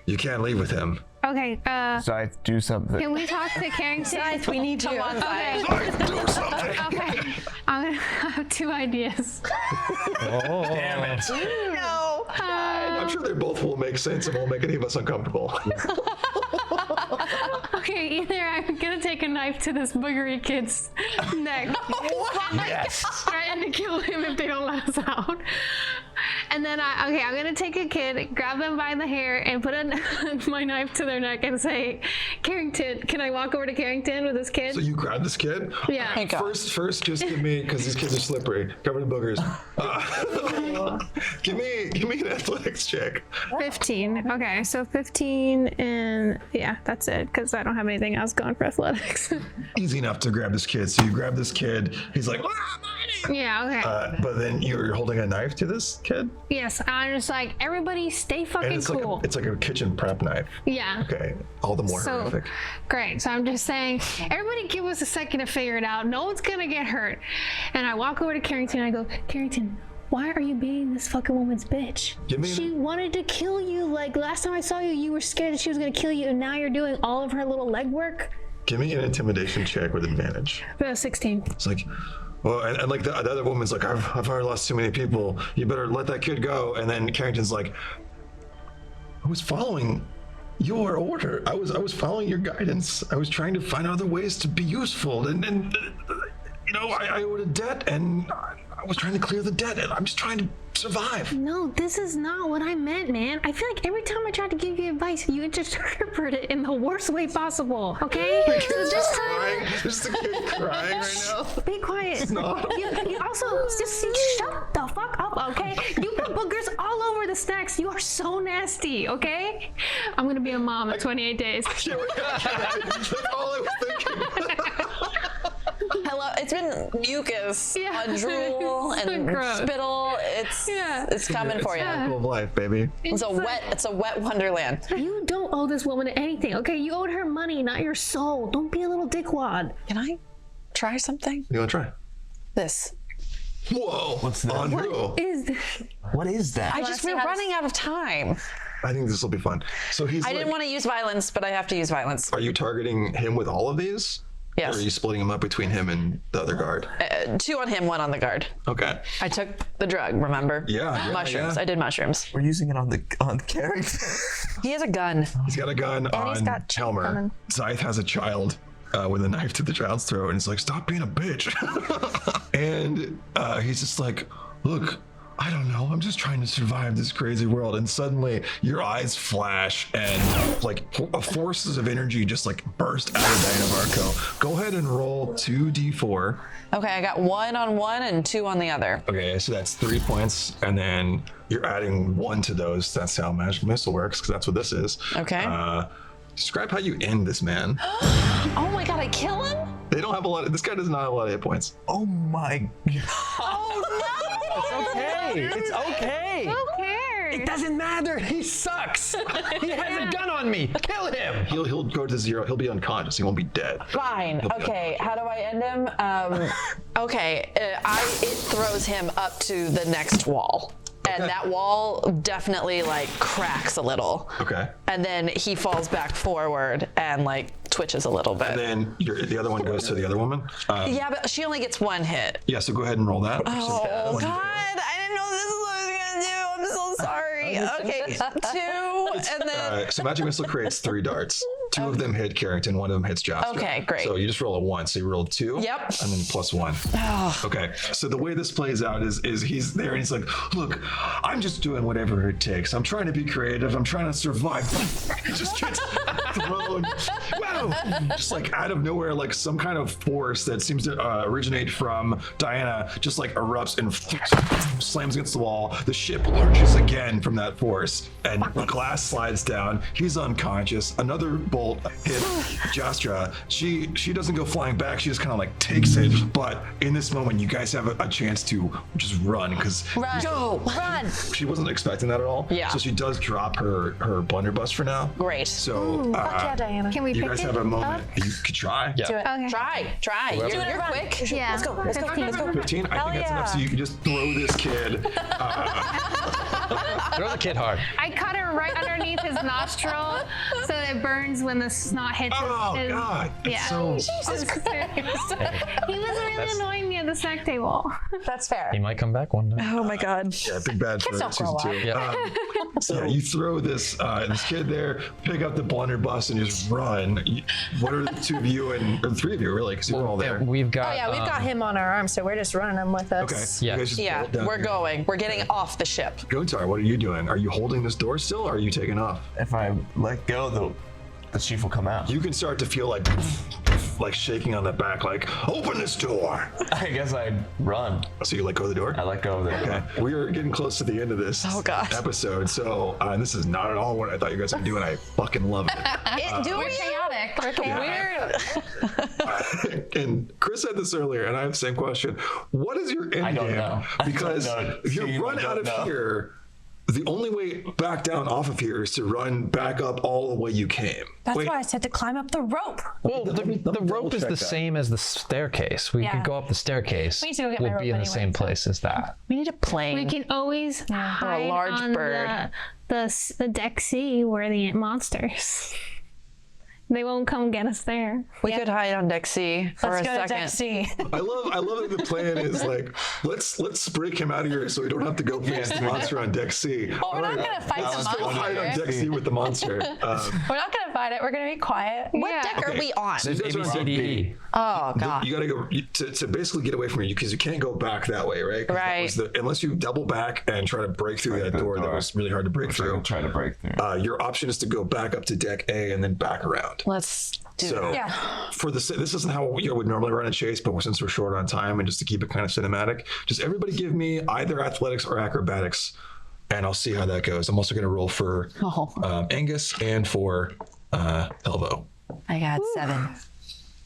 Speaker 1: you can't leave with him.
Speaker 2: Okay,
Speaker 6: Zythe, do something.
Speaker 2: can we talk to Carrington?
Speaker 3: Zythe, we need you.
Speaker 8: Come on,
Speaker 2: Okay.
Speaker 8: Zythe.
Speaker 1: Do something.
Speaker 2: Okay, I'm gonna have 2 ideas.
Speaker 1: Damn it.
Speaker 8: No.
Speaker 1: I'm sure they both will make sense and won't make any of us uncomfortable.
Speaker 2: Okay, either I'm gonna take a knife to this boogery kid's neck.
Speaker 5: Yes.
Speaker 2: Threaten to kill him if they don't let us out. And then I'm gonna take a kid, grab them by the hair, and put my knife to their neck and say, Carrington, can I walk over to Carrington with this kid?
Speaker 1: So you grab this kid?
Speaker 2: Yeah.
Speaker 8: Thank God.
Speaker 1: First, just give me, because these kids are slippery, covered in boogers. Give me an athletics check.
Speaker 2: 15. Okay, so 15, and yeah, that's it, because I don't have anything else going for athletics.
Speaker 1: Easy enough to grab this kid. So you grab this kid. He's like,
Speaker 2: Yeah, okay.
Speaker 1: but then you're holding a knife to this kid,
Speaker 2: Yes, I'm just like, everybody stay
Speaker 1: and
Speaker 2: fucking
Speaker 1: it's
Speaker 2: cool.
Speaker 1: like a kitchen prep knife.
Speaker 2: Yeah.
Speaker 1: Okay, all the more
Speaker 2: So,
Speaker 1: horrific.
Speaker 2: great. So I'm just saying, everybody give us a second to figure it out. No one's gonna get hurt. And I walk over to Carrington and I go, Carrington, why are you beating this fucking woman's bitch? She wanted to kill you. Like, last time I saw you, you were scared that she was gonna kill you, and now you're doing all of her little legwork.
Speaker 1: Give me an intimidation check with advantage.
Speaker 2: 16.
Speaker 1: It's like, well, and like the other woman's like, I've already lost too many people. You better let that kid go. And then Carrington's like, I was following your order. I was following your guidance. I was trying to find other ways to be useful. And you know, I owed a debt, and I was trying to clear the debt, and I'm just trying to survive.
Speaker 2: No, this is not what I meant, man. I feel like every time I tried to give you advice, you interpret it in the worst way possible, okay? So this time,
Speaker 1: There's a kid crying right now.
Speaker 2: Be quiet.
Speaker 1: not.
Speaker 2: You also just shut the fuck up, okay? You put boogers all over the snacks. You are so nasty, okay? I'm gonna be a mom in 28 days.
Speaker 1: That's all I was thinking.
Speaker 8: Hello, it's been mucus, drool,
Speaker 2: So
Speaker 8: and
Speaker 2: gross.
Speaker 8: spittle. It's coming for you.
Speaker 1: Cycle of life, baby.
Speaker 8: It's a wet wonderland.
Speaker 2: You don't owe this woman anything, okay? You owed her money, not your soul. Don't be a little dickwad.
Speaker 8: Can I try something?
Speaker 1: You want to try?
Speaker 8: This.
Speaker 1: Whoa. What's that? On who?
Speaker 6: What is that?
Speaker 8: We're running out of time.
Speaker 1: I think this will be fun. So he's
Speaker 8: I didn't want to use violence, but I have to use violence.
Speaker 1: Are you targeting him with all of these?
Speaker 8: Yes.
Speaker 1: Or are you splitting them up between him and the other guard?
Speaker 8: 2 on him, 1 on the guard.
Speaker 1: Okay.
Speaker 8: I took the drug, remember?
Speaker 1: Yeah,
Speaker 8: mushrooms.
Speaker 1: yeah.
Speaker 8: I did mushrooms.
Speaker 6: We're using it on the character.
Speaker 8: He has a gun.
Speaker 1: He's got a gun on
Speaker 3: he's got Chip
Speaker 1: Helmer.
Speaker 3: coming.
Speaker 1: Zythe has a child with a knife to the child's throat, and he's like, "Stop being a bitch." And he's just like, "Look, I don't know. I'm just trying to survive this crazy world." And suddenly, your eyes flash, and like forces of energy just like burst out of Diana Varko. Go ahead and roll 2d4.
Speaker 8: Okay, I got 1 on one and 2 on the other.
Speaker 1: Okay, so that's 3 points, and then you're adding 1 to those. That's how magic missile works, because that's what this is.
Speaker 8: Okay.
Speaker 1: Describe how you end this man.
Speaker 8: Oh my god, I kill him?
Speaker 1: They don't have a lot of. This guy does not have a lot of hit points.
Speaker 6: Oh my god.
Speaker 8: Oh no!
Speaker 5: Okay, it's okay.
Speaker 2: Who cares?
Speaker 5: It doesn't matter. He sucks. He has a gun on me. Kill him.
Speaker 1: He'll go to 0. He'll be unconscious. He won't be dead.
Speaker 8: Fine. Okay, how do I end him? Okay, it throws him up to the next wall. And that wall definitely like cracks a little.
Speaker 1: Okay.
Speaker 8: And then he falls back forward and like twitches a little bit.
Speaker 1: And then the other one goes to the other woman.
Speaker 8: Yeah, but she only gets 1 hit.
Speaker 1: Yeah. So go ahead and roll that.
Speaker 8: Oh God! I didn't know this is what I was gonna do. I'm so sorry. Okay, 2, and then.
Speaker 1: So magic missile creates 3 darts. 2 of them hit Carrington. 1 of them hits Jasper.
Speaker 8: Okay, great.
Speaker 1: So you just roll a 1. So you rolled 2.
Speaker 8: Yep.
Speaker 1: And then +1. Okay. So the way this plays out is he's there and he's like, "Look, I'm just doing whatever it takes. I'm trying to be creative. I'm trying to survive." He just gets thrown. Wow. Just like out of nowhere, like some kind of force that seems to originate from Diana just like erupts and slams against the wall. The ship lurches again from that force, and the glass slides down. He's unconscious. Another bolt hits Jastra. She doesn't go flying back. She just kind of like takes it. But in this moment, you guys have a chance to just run because
Speaker 3: Run.
Speaker 1: she wasn't expecting that at all.
Speaker 8: Yeah.
Speaker 1: So she does drop her blunderbuss for now.
Speaker 8: Great.
Speaker 1: So
Speaker 3: Fuck yeah, Diana.
Speaker 2: Can we
Speaker 1: you
Speaker 2: pick
Speaker 1: guys
Speaker 2: it
Speaker 1: have a moment.
Speaker 2: up?
Speaker 1: You could try.
Speaker 5: Yeah.
Speaker 3: Do it.
Speaker 2: Okay.
Speaker 8: Try. You're quick.
Speaker 2: Yeah.
Speaker 8: Let's go.
Speaker 1: 15. I think that's enough. So you can just throw this kid.
Speaker 7: Throw the kid hard.
Speaker 2: I cut it right underneath his nostril so it burns when the snot hits
Speaker 1: Oh
Speaker 2: his.
Speaker 1: God. That's
Speaker 2: Yeah.
Speaker 1: so.
Speaker 2: Jesus Christ. He was really annoying me at the snack table.
Speaker 3: That's fair.
Speaker 7: He might come back one day.
Speaker 8: Oh my God.
Speaker 1: Yeah, big bad for
Speaker 3: don't
Speaker 1: season
Speaker 3: grow
Speaker 1: 2.
Speaker 7: Yeah.
Speaker 1: So you throw this kid there, pick up the blunderbuss, and just run. What are the 2 of you and or the 3 of you really? Because you were all there.
Speaker 7: We've got.
Speaker 3: Oh yeah, we've got him on our arm, so we're just running him with us.
Speaker 1: Okay.
Speaker 7: Yeah.
Speaker 1: You guys just
Speaker 8: Yeah,
Speaker 1: bolt down
Speaker 8: we're
Speaker 1: here.
Speaker 8: going. We're getting off the ship.
Speaker 1: Gotar, what are you doing? Are you holding this door still, or are you taking off?
Speaker 6: If I let go, the chief will come out.
Speaker 1: You can start to feel like shaking on the back, like, "Open this door!"
Speaker 6: I guess I'd run.
Speaker 1: So you let go of the door?
Speaker 6: I let go of the
Speaker 1: Okay, we are getting close to the end of this episode, so this is not at all what I thought you guys were doing. I fucking love it.
Speaker 3: We're chaotic. We're chaotic.
Speaker 1: And Chris said this earlier, and I have the same question. What is your end
Speaker 6: I don't
Speaker 1: game?
Speaker 6: know.
Speaker 1: Because
Speaker 6: I don't know.
Speaker 1: if you
Speaker 6: I
Speaker 1: run
Speaker 6: don't
Speaker 1: out of
Speaker 6: know.
Speaker 1: here, the only way back down off of here is to run back up all the way you came.
Speaker 3: That's
Speaker 1: Wait,
Speaker 3: why I said to climb up the rope.
Speaker 7: Well, the rope is
Speaker 1: check
Speaker 7: the
Speaker 1: that.
Speaker 7: same as the staircase. We
Speaker 3: Yeah.
Speaker 7: could go up the staircase.
Speaker 3: We need to go get my
Speaker 7: We'll be
Speaker 3: rope
Speaker 7: in the
Speaker 3: anyway,
Speaker 7: same
Speaker 3: so-
Speaker 7: place as that.
Speaker 8: We need a plane.
Speaker 2: We can always hide
Speaker 8: large
Speaker 2: on
Speaker 8: bird.
Speaker 2: the deck C where the monsters. They won't come get us there.
Speaker 8: We could hide on deck C for
Speaker 3: Let's
Speaker 8: a
Speaker 3: go to
Speaker 8: second.
Speaker 3: deck C.
Speaker 1: I love that the plan is like, let's break him out of here so we don't have to go face the monster on deck C.
Speaker 3: Well, we're not gonna fight the
Speaker 1: Let's go hide on
Speaker 3: monster.
Speaker 1: deck C with the monster.
Speaker 3: We're not gonna fight it. We're gonna be quiet.
Speaker 8: What deck are
Speaker 1: Okay.
Speaker 8: we on?
Speaker 1: So you guys are on deck B.
Speaker 8: Oh God.
Speaker 1: You gotta go to basically get away from you because you can't go back that way, right? 'Cause that
Speaker 8: Right.
Speaker 1: was unless you double back and try to break through that door that was really hard to break through.
Speaker 6: Try to break through.
Speaker 1: Your option is to go back up to deck A and then back around.
Speaker 8: Let's
Speaker 1: So for this isn't how we would normally run a chase, but since we're short on time and just to keep it kind of cinematic, just everybody give me either athletics or acrobatics, and I'll see how that goes. I'm also going to roll for Angus and for Pelvo.
Speaker 8: I got 7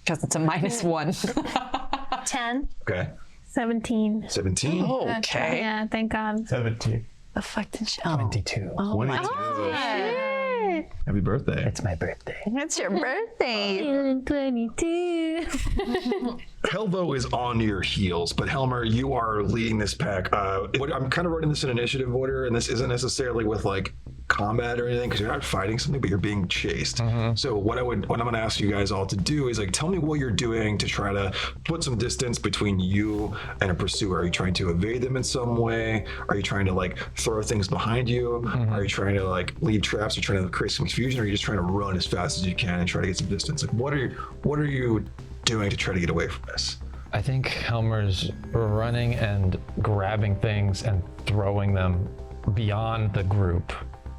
Speaker 8: because it's a -1.
Speaker 3: 10.
Speaker 1: Okay.
Speaker 2: 17.
Speaker 1: 17.
Speaker 8: Okay.
Speaker 2: Yeah, thank God.
Speaker 6: 17.
Speaker 8: The fuck did she?
Speaker 5: 22.
Speaker 1: 22. Happy birthday.
Speaker 5: It's my birthday.
Speaker 8: It's your birthday.
Speaker 2: 22.
Speaker 1: Pelvo is on your heels, but Helmer, you are leading this pack. I'm kind of running this in initiative order, and this isn't necessarily with like combat or anything because you're not fighting something, but you're being chased. So what I'm going to ask you guys all to do is like tell me what you're doing to try to put some distance between you and a pursuer. Are you trying to evade them in some way? Are you trying to like throw things behind you? Are you trying to like leave traps? Are you trying to create some confusion? Or are you just trying to run as fast as you can and try to get some distance? Like what are you doing to try to get away from this?
Speaker 7: I think Helmer's running and grabbing things and throwing them beyond the group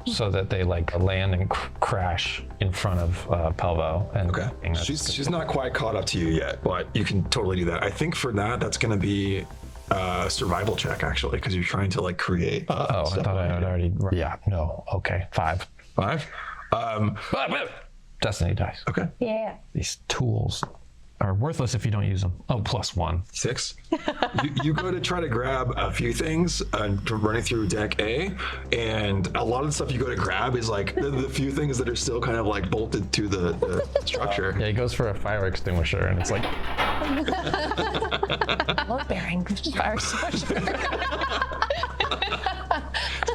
Speaker 7: so that they like land and crash in front of Pelvo. And
Speaker 1: Okay. She's not quite caught up to you yet, but you can totally do that. I think for that's going to be a survival check actually, because you're trying to like create.
Speaker 7: I thought I had already. Yeah. No. Okay. 5.
Speaker 1: 5.
Speaker 7: Destiny dice.
Speaker 1: Okay.
Speaker 3: Yeah.
Speaker 7: These tools are worthless if you don't use them. Oh, +1.
Speaker 1: 6. You go to try to grab a few things running through deck A, and a lot of the stuff you go to grab is like the few things that are still kind of like bolted to the structure.
Speaker 7: Yeah, he goes for a fire extinguisher, and it's like.
Speaker 3: Load bearing fire extinguisher.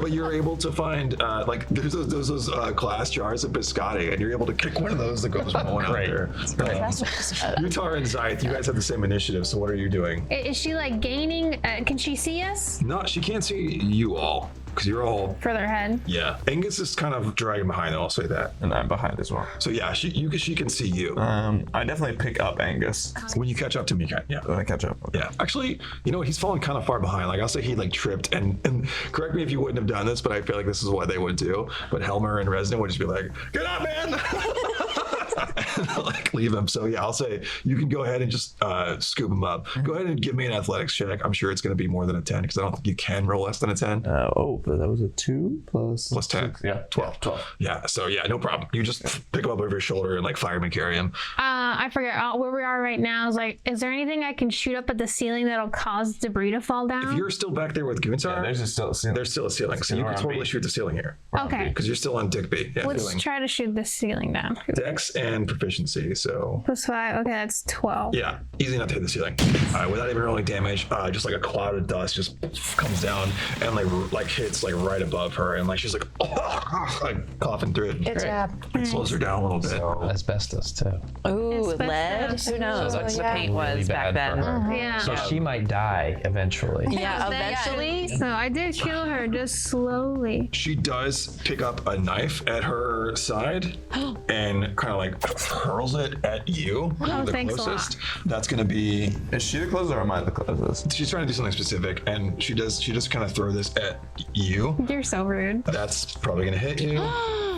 Speaker 1: But you're able to find like there's those glass jars of biscotti, and you're able to kick one of those that goes rolling out there. Gutar and Zythe, you guys have the same initiative, so what are you doing?
Speaker 2: Is she like gaining? Can she see us?
Speaker 1: No, she can't see you all because you're all
Speaker 2: Further ahead.
Speaker 1: Yeah. Angus is kind of dragging behind, I'll say that.
Speaker 6: And I'm behind as well.
Speaker 1: So yeah, she can see you.
Speaker 6: I definitely pick up Angus
Speaker 1: When you catch up to me, yeah.
Speaker 6: when I catch up.
Speaker 1: Yeah, actually, you know, he's fallen kind of far behind. Like, I'll say he like tripped, and correct me if you wouldn't have done this, but I feel like this is what they would do. But Helmer and Reznin would just be like, "Get up, man!" and, like leave him. So yeah, I'll say you can go ahead and just scoop him up. Go ahead and give me an athletics check. I'm sure it's going to be more than a 10 because I don't think you can roll less than a 10.
Speaker 6: But that was a 2 plus
Speaker 1: 10.
Speaker 6: 6. Yeah, 12. 12.
Speaker 1: Yeah, so yeah, no problem. You just pick him up over your shoulder and like fireman carry him.
Speaker 2: I forget where we are right now. Is there anything I can shoot up at the ceiling that'll cause debris to fall down?
Speaker 1: If you're still back there with Gutar,
Speaker 6: There's still a ceiling.
Speaker 1: there's still a ceiling, so you can totally shoot the ceiling here.
Speaker 2: Okay.
Speaker 1: Because you're still on Dick B. Yeah,
Speaker 2: Let's
Speaker 1: ceiling.
Speaker 2: try to shoot the ceiling down.
Speaker 1: Dex and proficiency, so
Speaker 2: +5. Okay, that's 12.
Speaker 1: yeah, easy enough to hit the ceiling without even rolling damage. Just like a cloud of dust just comes down and like hits like right above her, and like she's like, like coughing through it.
Speaker 3: It's
Speaker 1: It slows her down a little bit.
Speaker 7: Asbestos too.
Speaker 8: Ooh,
Speaker 2: Asbestos.
Speaker 8: lead. Who knows
Speaker 7: So
Speaker 8: what
Speaker 7: that's
Speaker 8: the paint
Speaker 7: really
Speaker 8: was back
Speaker 7: bad for
Speaker 8: then?
Speaker 7: her.
Speaker 2: Yeah.
Speaker 7: So she might die eventually.
Speaker 8: Yeah, eventually.
Speaker 2: So I did kill her just slowly.
Speaker 1: She does pick up a knife at her side and kind of like hurls it at you, the
Speaker 2: thanks a lot.
Speaker 1: closest. That's gonna be.
Speaker 6: Is she the closest or am I the closest?
Speaker 1: She's trying to do something specific, and she just kind of throw this at you.
Speaker 2: You're so rude.
Speaker 1: That's probably gonna hit you.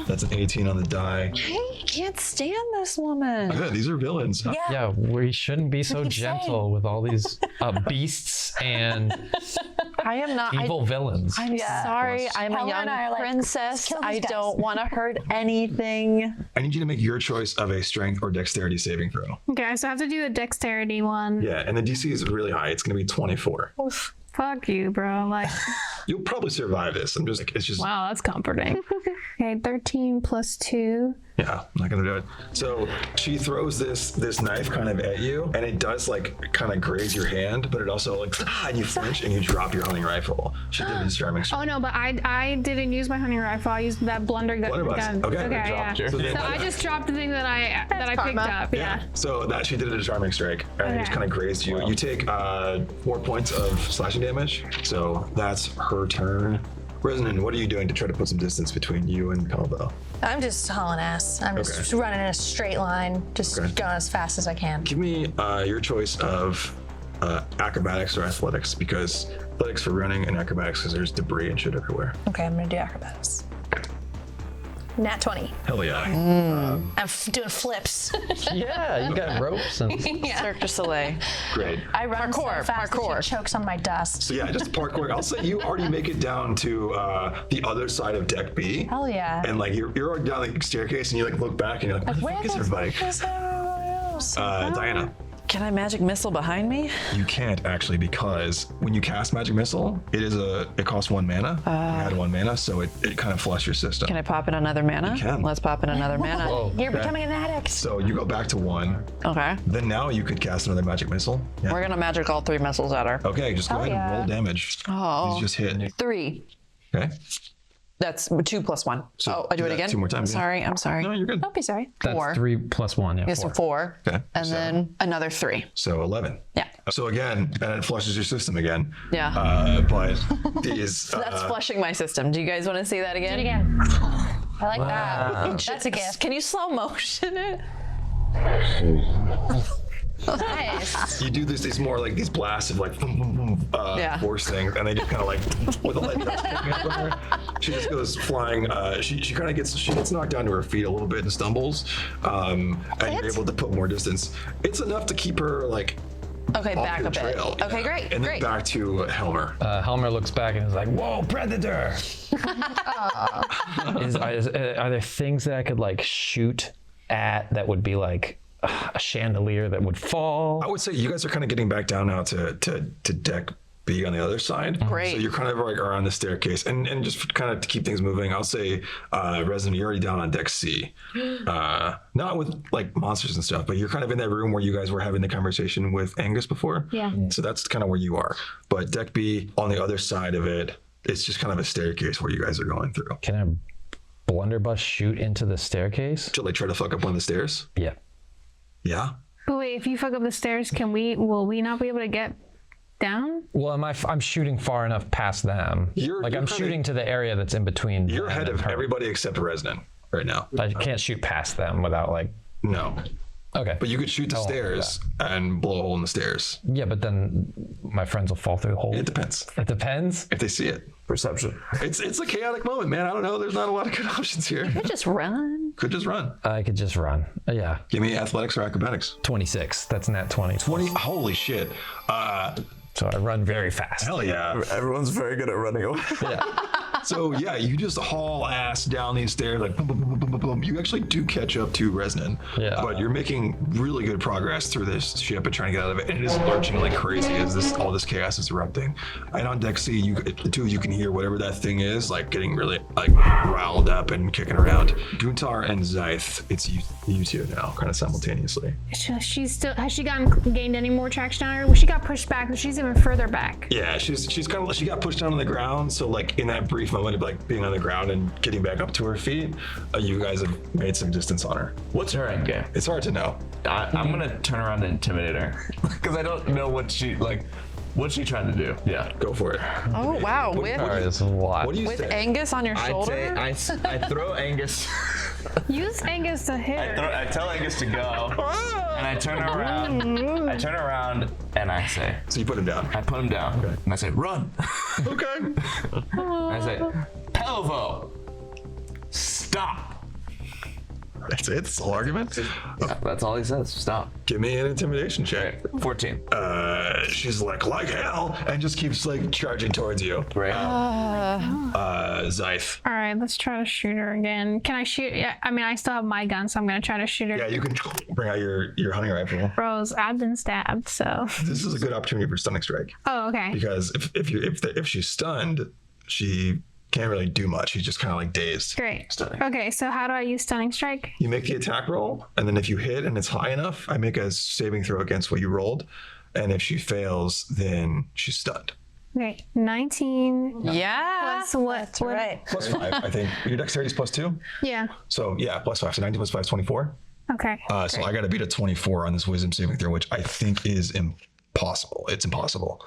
Speaker 1: That's an 18 on the die.
Speaker 8: I can't stand this woman.
Speaker 1: Good, these are villains.
Speaker 7: Yeah, we shouldn't be so gentle with all these beasts and
Speaker 8: I am not.
Speaker 7: evil villains.
Speaker 8: I'm sorry. I'm a
Speaker 3: Helmer
Speaker 8: young
Speaker 3: and I are like,
Speaker 8: princess.
Speaker 3: kill these
Speaker 8: I
Speaker 3: guys.
Speaker 8: don't want to hurt anything.
Speaker 1: I need you to make your choice of a strength or dexterity saving throw.
Speaker 2: Okay, so I have to do a dexterity one.
Speaker 1: Yeah, and the DC is really high. It's gonna be 24.
Speaker 2: Fuck you, bro. Like,
Speaker 1: You'll probably survive this. I'm just like, it's just,
Speaker 2: wow, that's comforting. Okay, 13 plus 2.
Speaker 1: yeah, I'm not gonna do it. So she throws this knife kind of at you, and it does like kind of graze your hand, but it also like, and you flinch and you drop your hunting rifle. She did a disarming strike.
Speaker 2: Oh no, but I didn't use my hunting rifle. I used that gun.
Speaker 1: Blunderbuss. Okay.
Speaker 2: yeah.
Speaker 1: So then-
Speaker 2: So I just dropped the thing that I picked
Speaker 3: karma.
Speaker 2: up. Yeah.
Speaker 1: So that she did a disarming strike, and it just
Speaker 2: Okay.
Speaker 1: kind of grazed you. You take 4 points of slashing damage. So that's her turn. Reznin, what are you doing to try to put some distance between you and Pelvo?
Speaker 3: I'm just hauling ass. I'm just running in a straight line, just
Speaker 1: Okay.
Speaker 3: going as fast as I can.
Speaker 1: Give me your choice of acrobatics or athletics, because athletics for running and acrobatics because there's debris and shit everywhere.
Speaker 3: Okay, I'm gonna do acrobatics. Nat 20.
Speaker 1: Hell yeah.
Speaker 3: I'm doing flips.
Speaker 7: Yeah, you got ropes and
Speaker 8: Cirque du Soleil.
Speaker 1: Great.
Speaker 3: I run so fast that
Speaker 8: parkour.
Speaker 3: she chokes on my dust.
Speaker 1: So yeah, just parkour. I'll say you already make it down to the other side of deck B.
Speaker 3: Hell yeah.
Speaker 1: And like you're already down the staircase and you like look back and you're like, where the fuck is everybody?
Speaker 3: Where's everyone else?
Speaker 1: Diana.
Speaker 8: Can I magic missile behind me?
Speaker 1: You can't actually, because when you cast Magic Missile, it costs 1 mana. You had 1 mana, so it kind of flushes your system.
Speaker 8: Can I pop in another mana?
Speaker 1: You can.
Speaker 8: Let's pop in another mana.
Speaker 3: You're becoming an addict.
Speaker 1: So you go back to 1.
Speaker 8: Okay.
Speaker 1: Then now you could cast another Magic Missile. Yeah.
Speaker 8: We're gonna magic all 3 missiles at her.
Speaker 1: Okay, just go ahead and roll damage.
Speaker 8: Oh.
Speaker 1: These just hit.
Speaker 8: 3.
Speaker 1: Okay.
Speaker 8: That's 2 plus 1.
Speaker 1: So
Speaker 8: I do it
Speaker 1: that
Speaker 8: again?
Speaker 1: 2 more times.
Speaker 8: Sorry, I'm sorry.
Speaker 1: No, you're good.
Speaker 3: Don't be sorry.
Speaker 7: that's
Speaker 8: 4.
Speaker 7: 3 plus 1. Yeah,
Speaker 8: Yes,
Speaker 7: 4.
Speaker 8: 4.
Speaker 1: Okay.
Speaker 8: And
Speaker 1: so,
Speaker 8: then another 3.
Speaker 1: So 11.
Speaker 8: Yeah.
Speaker 1: So again, and it flushes your system again.
Speaker 8: Yeah.
Speaker 1: But these.
Speaker 8: That's flushing my system. Do you guys want to see that again?
Speaker 3: Do it again. I like that. That's a gift.
Speaker 8: Can you slow motion it?
Speaker 3: Nice.
Speaker 1: You do these more like these blasts of like force things, and they just kind of like with the light dust picking up on her. She just goes flying. She kind of gets knocked down to her feet a little bit and stumbles, and you're able to put more distance. It's enough to keep her like
Speaker 8: Okay,
Speaker 1: off
Speaker 8: back
Speaker 1: your
Speaker 8: a bit.
Speaker 1: trail.
Speaker 8: Okay,
Speaker 1: yeah.
Speaker 8: great.
Speaker 1: And then
Speaker 8: Great.
Speaker 1: back to Helmer.
Speaker 7: Helmer looks back and is like, "Whoa, predator!" Are there things that I could like shoot at that would be like a chandelier that would fall?
Speaker 1: I would say you guys are kind of getting back down now to deck B on the other side.
Speaker 8: Great.
Speaker 1: So you're kind of like around the staircase, and just kind of to keep things moving, I'll say, Reznin, you're already down on deck C. Not with like monsters and stuff, but you're kind of in that room where you guys were having the conversation with Angus before.
Speaker 2: Yeah.
Speaker 1: So that's kind of where you are. But deck B on the other side of it, it's just kind of a staircase where you guys are going through.
Speaker 7: Can a blunderbuss shoot into the staircase?
Speaker 1: Should they try to fuck up one of the stairs?
Speaker 7: Yeah.
Speaker 1: Yeah.
Speaker 2: But wait, if you fuck up the stairs, will we not be able to get down?
Speaker 7: Well, I'm shooting far enough past them.
Speaker 1: You're
Speaker 7: I'm
Speaker 1: kinda-
Speaker 7: shooting to the area that's in between.
Speaker 1: You're
Speaker 7: them
Speaker 1: ahead
Speaker 7: and
Speaker 1: of
Speaker 7: her.
Speaker 1: everybody except Reznin right now.
Speaker 7: I can't shoot past them without like.
Speaker 1: No.
Speaker 7: Okay.
Speaker 1: But you could shoot the
Speaker 7: Oh,
Speaker 1: stairs and blow a hole in the stairs.
Speaker 7: Yeah, but then my friends will fall through the hole.
Speaker 1: It depends
Speaker 7: It depends.
Speaker 1: if they see it.
Speaker 6: Perception.
Speaker 1: It's a chaotic moment, man. I don't know. There's not a lot of good options here.
Speaker 8: Just run.
Speaker 1: Could just run.
Speaker 7: I could just run. Yeah.
Speaker 1: Give me athletics or acrobatics.
Speaker 7: 26. That's nat 20.
Speaker 1: 20. Holy shit.
Speaker 7: So I run very fast.
Speaker 1: Hell yeah.
Speaker 6: Everyone's very good at running away.
Speaker 1: So yeah, you just haul ass down these stairs like boom, boom, boom, boom, boom, boom. You actually do catch up to Reznin.
Speaker 7: Yeah.
Speaker 1: But you're making really good progress through this ship and trying to get out of it. And it is lurching like crazy as all this chaos is erupting. And on deck C, the two of you can hear whatever that thing is, like getting really like riled up and kicking around. Guntar and Zythe, it's you two now, kind of simultaneously.
Speaker 2: She's still, has she gained any more traction on her? Well, she got pushed back, but she's even further back.
Speaker 1: Yeah, she's kind of like, she got pushed down on the ground. So like in that brief moment of like being on the ground and getting back up to her feet, you guys have made some distance on her.
Speaker 6: What's her end game?
Speaker 1: It's hard to know.
Speaker 6: I'm gonna turn around and intimidate her because I don't know what's she trying to do. Yeah.
Speaker 1: Go for it.
Speaker 8: Oh, wow.
Speaker 7: All right, this is a lot.
Speaker 1: What do you
Speaker 8: With
Speaker 1: say?
Speaker 8: Angus on your shoulder?
Speaker 6: I throw Angus.
Speaker 2: Use Angus to hit her.
Speaker 6: I tell Angus to go, and I turn around. I turn around and I say,
Speaker 1: So you put him down.
Speaker 6: I put him down, and I say, run.
Speaker 1: Okay.
Speaker 6: And I say, Pelvo, stop.
Speaker 1: That's it. That's the whole argument.
Speaker 6: That's all he says. Stop.
Speaker 1: Give me an intimidation check.
Speaker 6: 14.
Speaker 1: She's like hell, and just keeps like charging towards you.
Speaker 6: Great.
Speaker 1: Zythe.
Speaker 2: All right, let's try to shoot her again. Can I shoot? Yeah, I mean, I still have my gun, so I'm gonna try to shoot her.
Speaker 1: Yeah, you can bring out your hunting rifle.
Speaker 2: Bros, I've been stabbed, so.
Speaker 1: This is a good opportunity for stunning strike
Speaker 2: Oh, okay.
Speaker 1: because if she's stunned, she can't really do much. She's just kind of like dazed.
Speaker 2: Great.
Speaker 1: Stunning.
Speaker 2: Okay, so how do I use stunning strike?
Speaker 1: You make the attack roll, and then if you hit and it's high enough, I make a saving throw against what you rolled, and if she fails, then she's stunned.
Speaker 2: Okay, 19
Speaker 8: Yeah.
Speaker 2: plus what?
Speaker 3: That's right.
Speaker 1: Plus 5, I think. Your dexterity is plus 2.
Speaker 2: Yeah.
Speaker 1: So yeah, plus 5. So 19 plus 5 is 24.
Speaker 2: Okay.
Speaker 1: So I got to beat a 24 on this wisdom saving throw, which I think is impossible. It's impossible.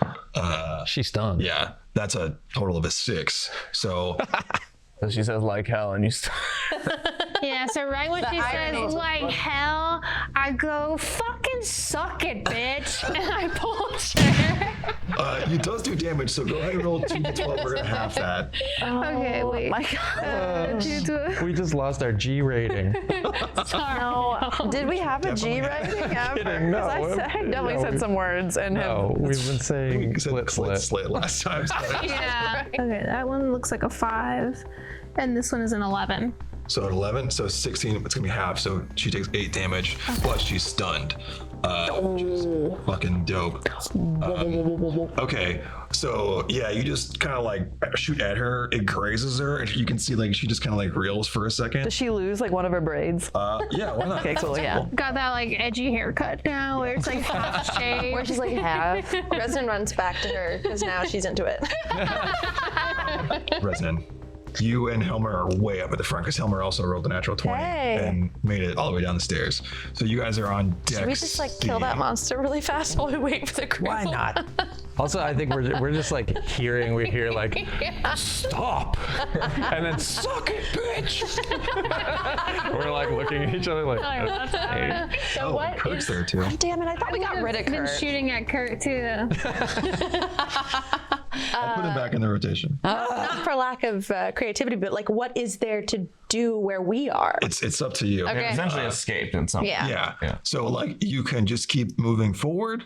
Speaker 7: She's stunned.
Speaker 1: Yeah, that's a total of a 6. So
Speaker 6: So she says like hell, and you.
Speaker 2: Yeah, so right when she says like hell, I go fucking fucking suck it, bitch. And I punched her.
Speaker 1: It does do damage, so go ahead and roll 2d12. We're gonna half that.
Speaker 2: Okay, wait.
Speaker 3: My God.
Speaker 7: We just lost our G rating.
Speaker 2: Sorry.
Speaker 8: Did we have a G rating ever?
Speaker 7: kidding, no.
Speaker 8: I definitely said some words and
Speaker 7: No, we've been saying
Speaker 1: We said
Speaker 7: slit.
Speaker 1: slit last time. So,
Speaker 2: Yeah. Okay, that one looks like a 5, and this one is an 11.
Speaker 1: so at 11, so 16, it's gonna be half. So she takes 8 damage, but she's stunned. Which is fucking dope. Okay, so yeah, you just kind of like shoot at her. It grazes her, and you can see like she just kind of like reels for a second.
Speaker 8: Does she lose like one of her braids?
Speaker 1: Yeah, why not?
Speaker 8: Okay, cool, yeah.
Speaker 2: Got that like edgy haircut now, where it's like half shaved.
Speaker 3: Where she's like half. Reznin runs back to her because now she's into it.
Speaker 1: Reznin, you and Helmer are way up at the front because Helmer also rolled a natural 20
Speaker 3: Hey.
Speaker 1: and made it all the way down the stairs. So you guys are on deck.
Speaker 3: Should we just like kill that monster really fast while we wait for the crew?
Speaker 5: Why not?
Speaker 7: Also, I think we're just like we hear like, stop, and then suck it, bitch. We're like looking at each other like, hey.
Speaker 1: Oh, Kurt's there too.
Speaker 8: Damn it, I thought we got rid of
Speaker 2: Been
Speaker 8: Kurt.
Speaker 2: shooting at Kurt too.
Speaker 1: I'll put him back in the rotation.
Speaker 3: Not for lack of creativity, but like, what is there to do where we are?
Speaker 1: It's up to you.
Speaker 3: Okay.
Speaker 6: Essentially escaped in some
Speaker 3: Yeah.
Speaker 1: Yeah. So like you can just keep moving forward,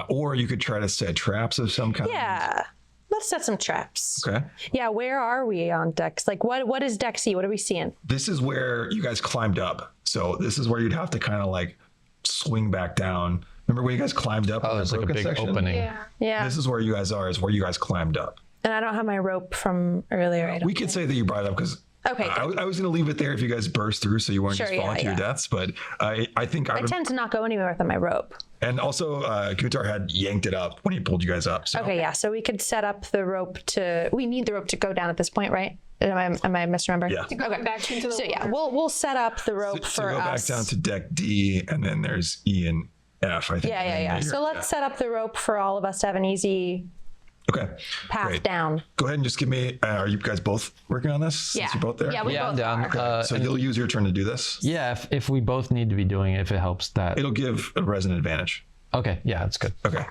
Speaker 1: or you could try to set traps of some kind.
Speaker 3: Yeah. Let's set some traps.
Speaker 1: Okay.
Speaker 3: Yeah, where are we on decks? Like, what is deck C? What are we seeing?
Speaker 1: This is where you guys climbed up. So this is where you'd have to kind of like swing back down. Remember when you guys climbed up?
Speaker 7: Oh,
Speaker 1: on the
Speaker 7: it's like a
Speaker 1: broken
Speaker 7: big
Speaker 1: section?
Speaker 7: opening.
Speaker 3: Yeah.
Speaker 1: This is where you guys are. Is where you guys climbed up.
Speaker 3: And I don't have my rope from earlier. I don't
Speaker 1: We could say that you brought it up because.
Speaker 3: Okay,
Speaker 1: I was going to leave it there if you guys burst through, so you weren't
Speaker 3: Sure,
Speaker 1: just falling
Speaker 3: yeah,
Speaker 1: to your
Speaker 3: yeah.
Speaker 1: deaths. But I think I
Speaker 3: I
Speaker 1: would.
Speaker 3: tend to not go anywhere without my rope.
Speaker 1: And also, Gutar had yanked it up when he pulled you guys up. So.
Speaker 3: Okay, yeah. So we could set up the rope to. We need the rope to go down at this point, right? Am I misremembering?
Speaker 1: Yeah.
Speaker 3: Okay.
Speaker 2: Back into the
Speaker 3: So yeah, we'll set up the rope
Speaker 1: So
Speaker 3: for
Speaker 1: go back
Speaker 3: us.
Speaker 1: down to deck D, and then there's E and F. I think.
Speaker 3: Yeah.
Speaker 1: And then
Speaker 3: So
Speaker 1: you're-
Speaker 3: let's set up the rope for all of us to have an easy
Speaker 1: Okay.
Speaker 3: path
Speaker 1: Great.
Speaker 3: down.
Speaker 1: Go ahead and just give me. Are you guys both working on this? Since
Speaker 3: Yeah.
Speaker 1: you're both there.
Speaker 3: Yeah, we
Speaker 7: Yeah, I'm
Speaker 3: both
Speaker 7: down.
Speaker 3: are.
Speaker 1: So you'll use your turn to do this.
Speaker 7: Yeah, if we both need to be doing it, if it helps that.
Speaker 1: It'll give a Reznin advantage.
Speaker 7: Okay, yeah, that's good.
Speaker 1: Okay.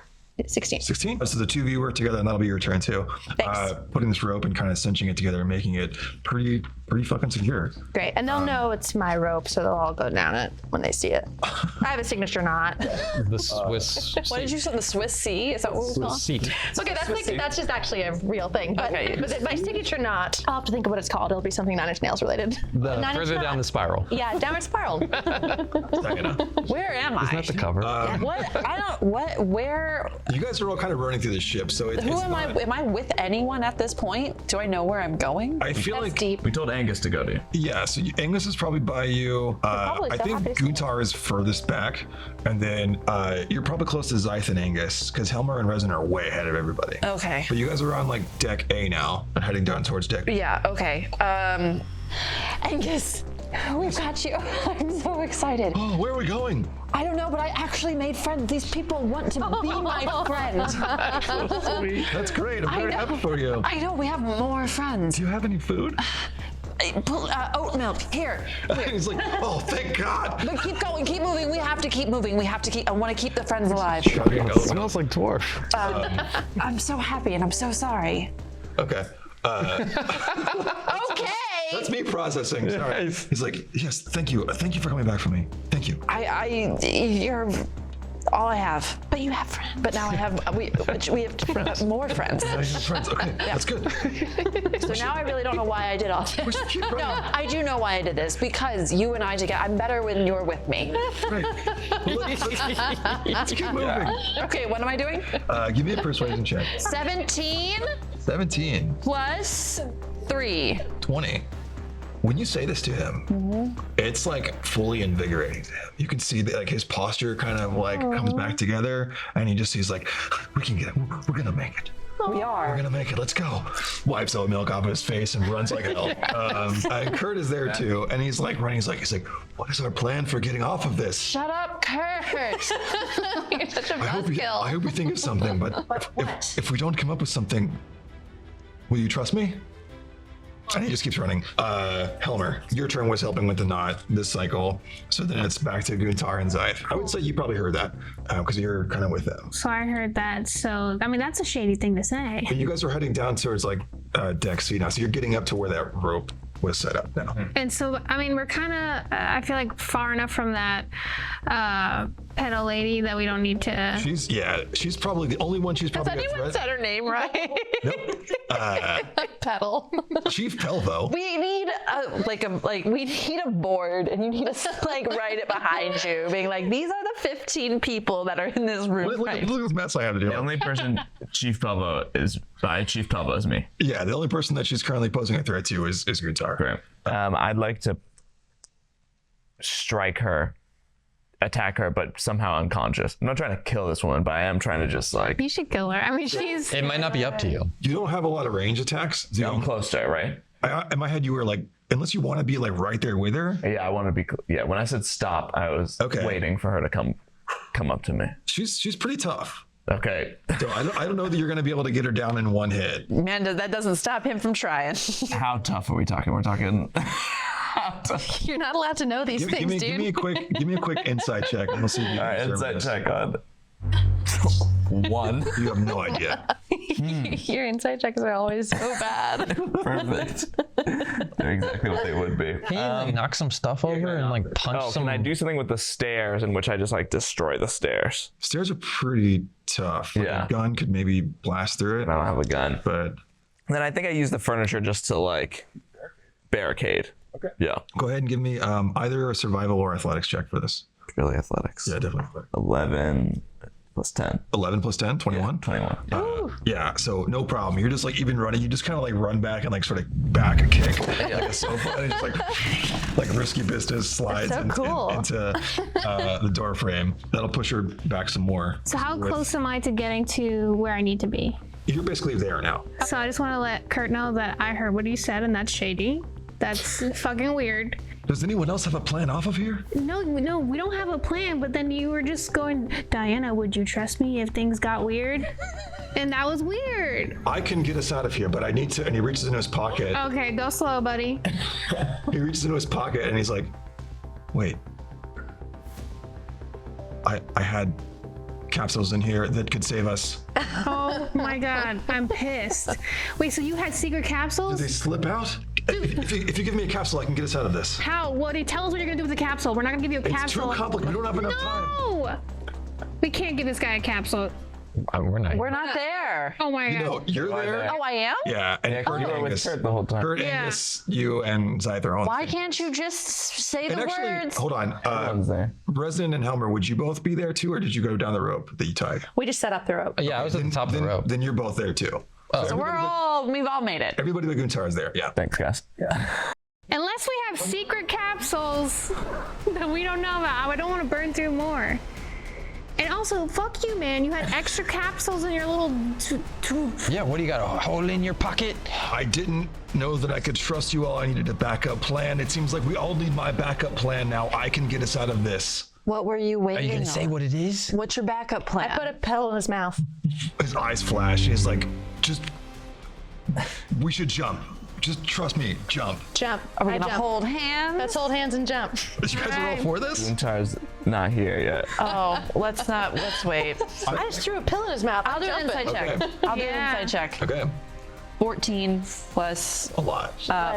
Speaker 3: 16.
Speaker 1: 16. So the 2 of you work together, and that'll be your turn too.
Speaker 3: Thanks.
Speaker 1: Putting this rope and kind of cinching it together and making it pretty fucking secure.
Speaker 3: Great. And they'll know it's my rope, so they'll all go down it when they see it. I have a signature knot.
Speaker 7: The Swiss.
Speaker 8: What did you say? The Swiss C? Is that what it was
Speaker 7: Swiss
Speaker 8: called?
Speaker 7: seat.
Speaker 3: Okay, that's just actually a real thing. But,
Speaker 8: Okay.
Speaker 3: but my signature knot, I'll have to think of what it's called. It'll be something Nine Inch Nails related.
Speaker 7: The
Speaker 3: Nine Inch
Speaker 7: further
Speaker 3: knot.
Speaker 7: down the spiral.
Speaker 3: Yeah, downward spiral.
Speaker 8: Where am I?
Speaker 7: Isn't that the cover?
Speaker 8: What? I don't. What? Where?
Speaker 1: You guys are all kind of running through the ship, so
Speaker 8: Who am I? Am I with anyone at this point? Do I know where I'm going?
Speaker 1: I feel like
Speaker 3: deep.
Speaker 6: We told Angus to go to.
Speaker 1: yeah. So Angus is probably by you.
Speaker 3: probably
Speaker 1: I
Speaker 3: so
Speaker 1: think
Speaker 3: happy to see
Speaker 1: Gutar is furthest back, and then you're probably close to Zythe and Angus because Helmer and Reznin are way ahead of everybody.
Speaker 8: Okay.
Speaker 1: But you guys are on like deck A now and heading down towards deck B.
Speaker 8: Yeah. Okay. Angus, we've got you. I'm so excited.
Speaker 1: Oh, where are we going?
Speaker 8: I don't know, but I actually made friends. These people want to be my friend.
Speaker 1: That's great. I'm very happy for you.
Speaker 8: I know. We have more friends.
Speaker 1: Do you have any food?
Speaker 8: Oat milk. Here.
Speaker 1: He's like, oh, thank God.
Speaker 8: But keep going. Keep moving. We have to keep moving. We have to keep. I want to keep the friends alive.
Speaker 1: Chugging oat milk.
Speaker 7: Smells like dwarf.
Speaker 8: I'm so happy and I'm so sorry.
Speaker 1: Okay.
Speaker 8: Okay.
Speaker 1: That's me processing. Sorry.
Speaker 7: Yes.
Speaker 1: He's like, yes, thank you. Thank you for coming back for me. Thank you.
Speaker 8: You're all I have.
Speaker 3: But you have friends.
Speaker 8: But now I have. We have more friends.
Speaker 1: I have friends. Okay, that's good.
Speaker 8: So now I really don't know why I did all this.
Speaker 1: We should keep running.
Speaker 8: No, I do know why I did this because you and I together. I'm better when you're with me.
Speaker 1: Right. Let's keep moving.
Speaker 8: Okay, what am I doing?
Speaker 1: Give me a persuasion check.
Speaker 8: 17
Speaker 1: 17,
Speaker 8: plus 3.
Speaker 1: 20. When you say this to him, it's like fully invigorating to him. You can see that like his posture kind of like comes back together, and he's like, we can get it. We're gonna make it.
Speaker 8: We
Speaker 1: We're
Speaker 8: are.
Speaker 1: gonna make it. Let's go. Wipes oat milk off of his face and runs like hell. And Kurt is there too, and he's like running. He's like, what is our plan for getting off of this?
Speaker 8: Shut up, Kurt.
Speaker 3: You're such a
Speaker 1: I hope we think of something, but if we don't come up with something, will you trust me? And he just keeps running. Helmer, your turn was helping with the knot this cycle. So then it's back to Guntar and Zythe. I would say you probably heard that because you're kind of with them.
Speaker 2: So I heard that. So, I mean, that's a shady thing to say.
Speaker 1: But you guys are heading down towards like deck C now. So you're getting up to where that rope was set up now.
Speaker 2: And so, I mean, we're kind of, I feel like far enough from that pedo lady that we don't need to.
Speaker 1: She's probably the only one she's probably
Speaker 8: Has anyone said her name right?
Speaker 1: Nope.
Speaker 3: Pedal.
Speaker 1: Chief Pelvo.
Speaker 8: We need we need a board, and you need to like write it behind you, being like, these are the 15 people that are in this room.
Speaker 1: Look at this mess I have to do.
Speaker 6: The only person Chief Pelvo is me.
Speaker 1: Yeah, the only person that she's currently posing a threat to is Gutar.
Speaker 6: Great. I'd like to strike her, attack her, but somehow unconscious. I'm not trying to kill this woman, but I am trying to just like.
Speaker 2: You should kill her. I mean, she's.
Speaker 7: It might not be up to you.
Speaker 1: You don't have a lot of range attacks.
Speaker 6: Yeah, I'm close to her, right?
Speaker 1: In my head, you were like, unless you want to be like right there with her.
Speaker 6: Yeah, I want to be. Yeah, when I said stop, I was waiting for her to come up to me.
Speaker 1: She's pretty tough.
Speaker 6: Okay.
Speaker 1: So I don't know that you're going to be able to get her down in one hit.
Speaker 8: Man, that doesn't stop him from trying.
Speaker 6: How tough are we talking? We're talking.
Speaker 3: You're not allowed to know these things, dude.
Speaker 1: Give me a quick insight check, and we'll see if you
Speaker 6: All right,
Speaker 1: deserve
Speaker 6: insight
Speaker 1: this.
Speaker 6: check on 1.
Speaker 1: You have no idea.
Speaker 3: Your inside checks are always so bad.
Speaker 6: Perfect. They're exactly what they would be.
Speaker 7: Can you like knock some stuff over and like punch some?
Speaker 6: Can I do something with the stairs in which I just like destroy the stairs?
Speaker 1: Stairs are pretty tough. Like,
Speaker 6: Yeah.
Speaker 1: a gun could maybe blast through it,
Speaker 6: I don't have a gun.
Speaker 1: but
Speaker 6: Then I think I use the furniture just to like barricade.
Speaker 1: Okay.
Speaker 6: Yeah.
Speaker 1: go ahead and give me either a survival or athletics check for this.
Speaker 6: Really athletics.
Speaker 1: Yeah, definitely.
Speaker 6: 11 plus 10.
Speaker 1: 11 plus 10, 21.
Speaker 6: 21.
Speaker 1: Yeah, so no problem. You're just like even running. You just kind of like run back and like sort of back a kick like a sofa, and it's like risky business slides
Speaker 3: That's so cool.
Speaker 1: into the door frame. That'll push her back some more.
Speaker 2: So how close am I to getting to where I need to be?
Speaker 1: You're basically there now.
Speaker 2: So I just want to let Kurt know that I heard what you said, and that's shady. That's fucking weird.
Speaker 1: Does anyone else have a plan off of here?
Speaker 2: No, we don't have a plan, but then you were just going, Diana, would you trust me if things got weird? And that was weird.
Speaker 1: I can get us out of here, but I need to. And he reaches into his pocket.
Speaker 2: Okay, go slow, buddy.
Speaker 1: He reaches into his pocket and he's like, wait. I had capsules in here that could save us.
Speaker 2: Oh my God, I'm pissed. Wait, so you had secret
Speaker 1: Did
Speaker 2: capsules?
Speaker 1: they slip out? If you give me a capsule, I can get us out of this.
Speaker 2: How? What? Tell us what you're gonna do with the capsule. We're not gonna give you a
Speaker 1: It's
Speaker 2: capsule.
Speaker 1: too complicated. We don't have enough time.
Speaker 2: No! We can't give this guy a capsule.
Speaker 7: We're not.
Speaker 8: We're not there.
Speaker 2: Oh my God.
Speaker 1: No, you're there.
Speaker 8: Oh, I am?
Speaker 1: Yeah, and Kurt
Speaker 6: You were with
Speaker 1: Angus.
Speaker 6: Kurt the whole time.
Speaker 1: Kurt,
Speaker 2: Yeah.
Speaker 1: Angus, you, and Zythe are on.
Speaker 8: Why can't you just say
Speaker 1: And
Speaker 8: the
Speaker 1: actually,
Speaker 8: words?
Speaker 1: hold on.
Speaker 6: Everyone's there.
Speaker 1: Reznin and Helmer, would you both be there too, or did you go down the rope that you tied?
Speaker 3: We just set up the rope.
Speaker 7: Yeah, I was at the top of the rope.
Speaker 1: Then you're both there too.
Speaker 8: So we've all made it.
Speaker 1: Everybody but Guntar is there. Yeah.
Speaker 6: Thanks, guys.
Speaker 2: Unless we have secret capsules that we don't know about, I don't want to burn through more. And also, fuck you, man. You had extra capsules in your little
Speaker 5: Yeah, what do you got? A hole in your pocket?
Speaker 1: I didn't know that I could trust you all. I needed a backup plan. It seems like we all need my backup plan now. I can get us out of this.
Speaker 8: What were you
Speaker 5: Are
Speaker 8: waiting
Speaker 5: you
Speaker 8: on?
Speaker 5: gonna say what it is?
Speaker 8: What's your backup plan?
Speaker 3: I put a pedal in his mouth.
Speaker 1: His eyes flash. He's like, we should jump. Just trust me. Jump.
Speaker 3: Jump.
Speaker 8: Are we
Speaker 3: I
Speaker 8: gonna
Speaker 3: jump.
Speaker 8: hold hands?
Speaker 3: Let's hold hands and jump.
Speaker 1: You guys are all for this?
Speaker 6: Guntar's not here yet.
Speaker 8: Oh, let's wait.
Speaker 3: I just threw a pill in his mouth.
Speaker 8: I'll do an inside check. I'll do an
Speaker 2: Yeah.
Speaker 8: inside check.
Speaker 1: Okay.
Speaker 8: 14 plus
Speaker 1: A lot.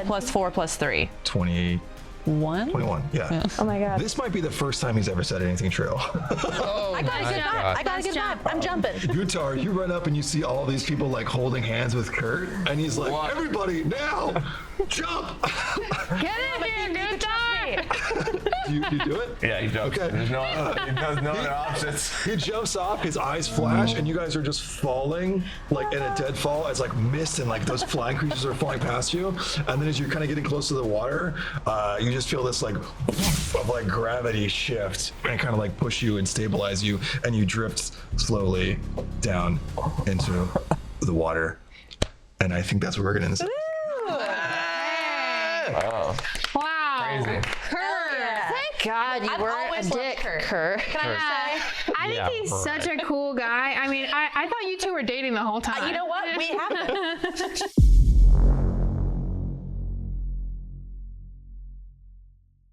Speaker 8: plus 4 plus 3.
Speaker 1: 21.
Speaker 8: 1?
Speaker 1: Yeah.
Speaker 3: Oh my God.
Speaker 1: This might be the first time he's ever said anything true.
Speaker 3: I got a good vibe. I got a good vibe. I'm jumping.
Speaker 1: Gutar, you run up and you see all these people like holding hands with Kurt, and he's like, everybody now, jump!
Speaker 2: Get in here, Gutar!
Speaker 1: Do you do it?
Speaker 6: Yeah, he jumps.
Speaker 1: Okay.
Speaker 6: There's no other options.
Speaker 1: He jumps off, his eyes flash, and you guys are just falling like in a dead fall as like mist and like those flying creatures are falling past you. And then as you're kind of getting close to the water, you just feel this like of like gravity shift and kind of like push you and stabilize you, and you drift slowly down into the water. And I think that's where we're gonna end this.
Speaker 6: Oh,
Speaker 2: Wow.
Speaker 6: crazy.
Speaker 8: Thank God you weren't a dick, Kurt.
Speaker 2: I think he's such a cool guy. I mean, I thought you two were dating the whole time.
Speaker 3: You know what? We haven't.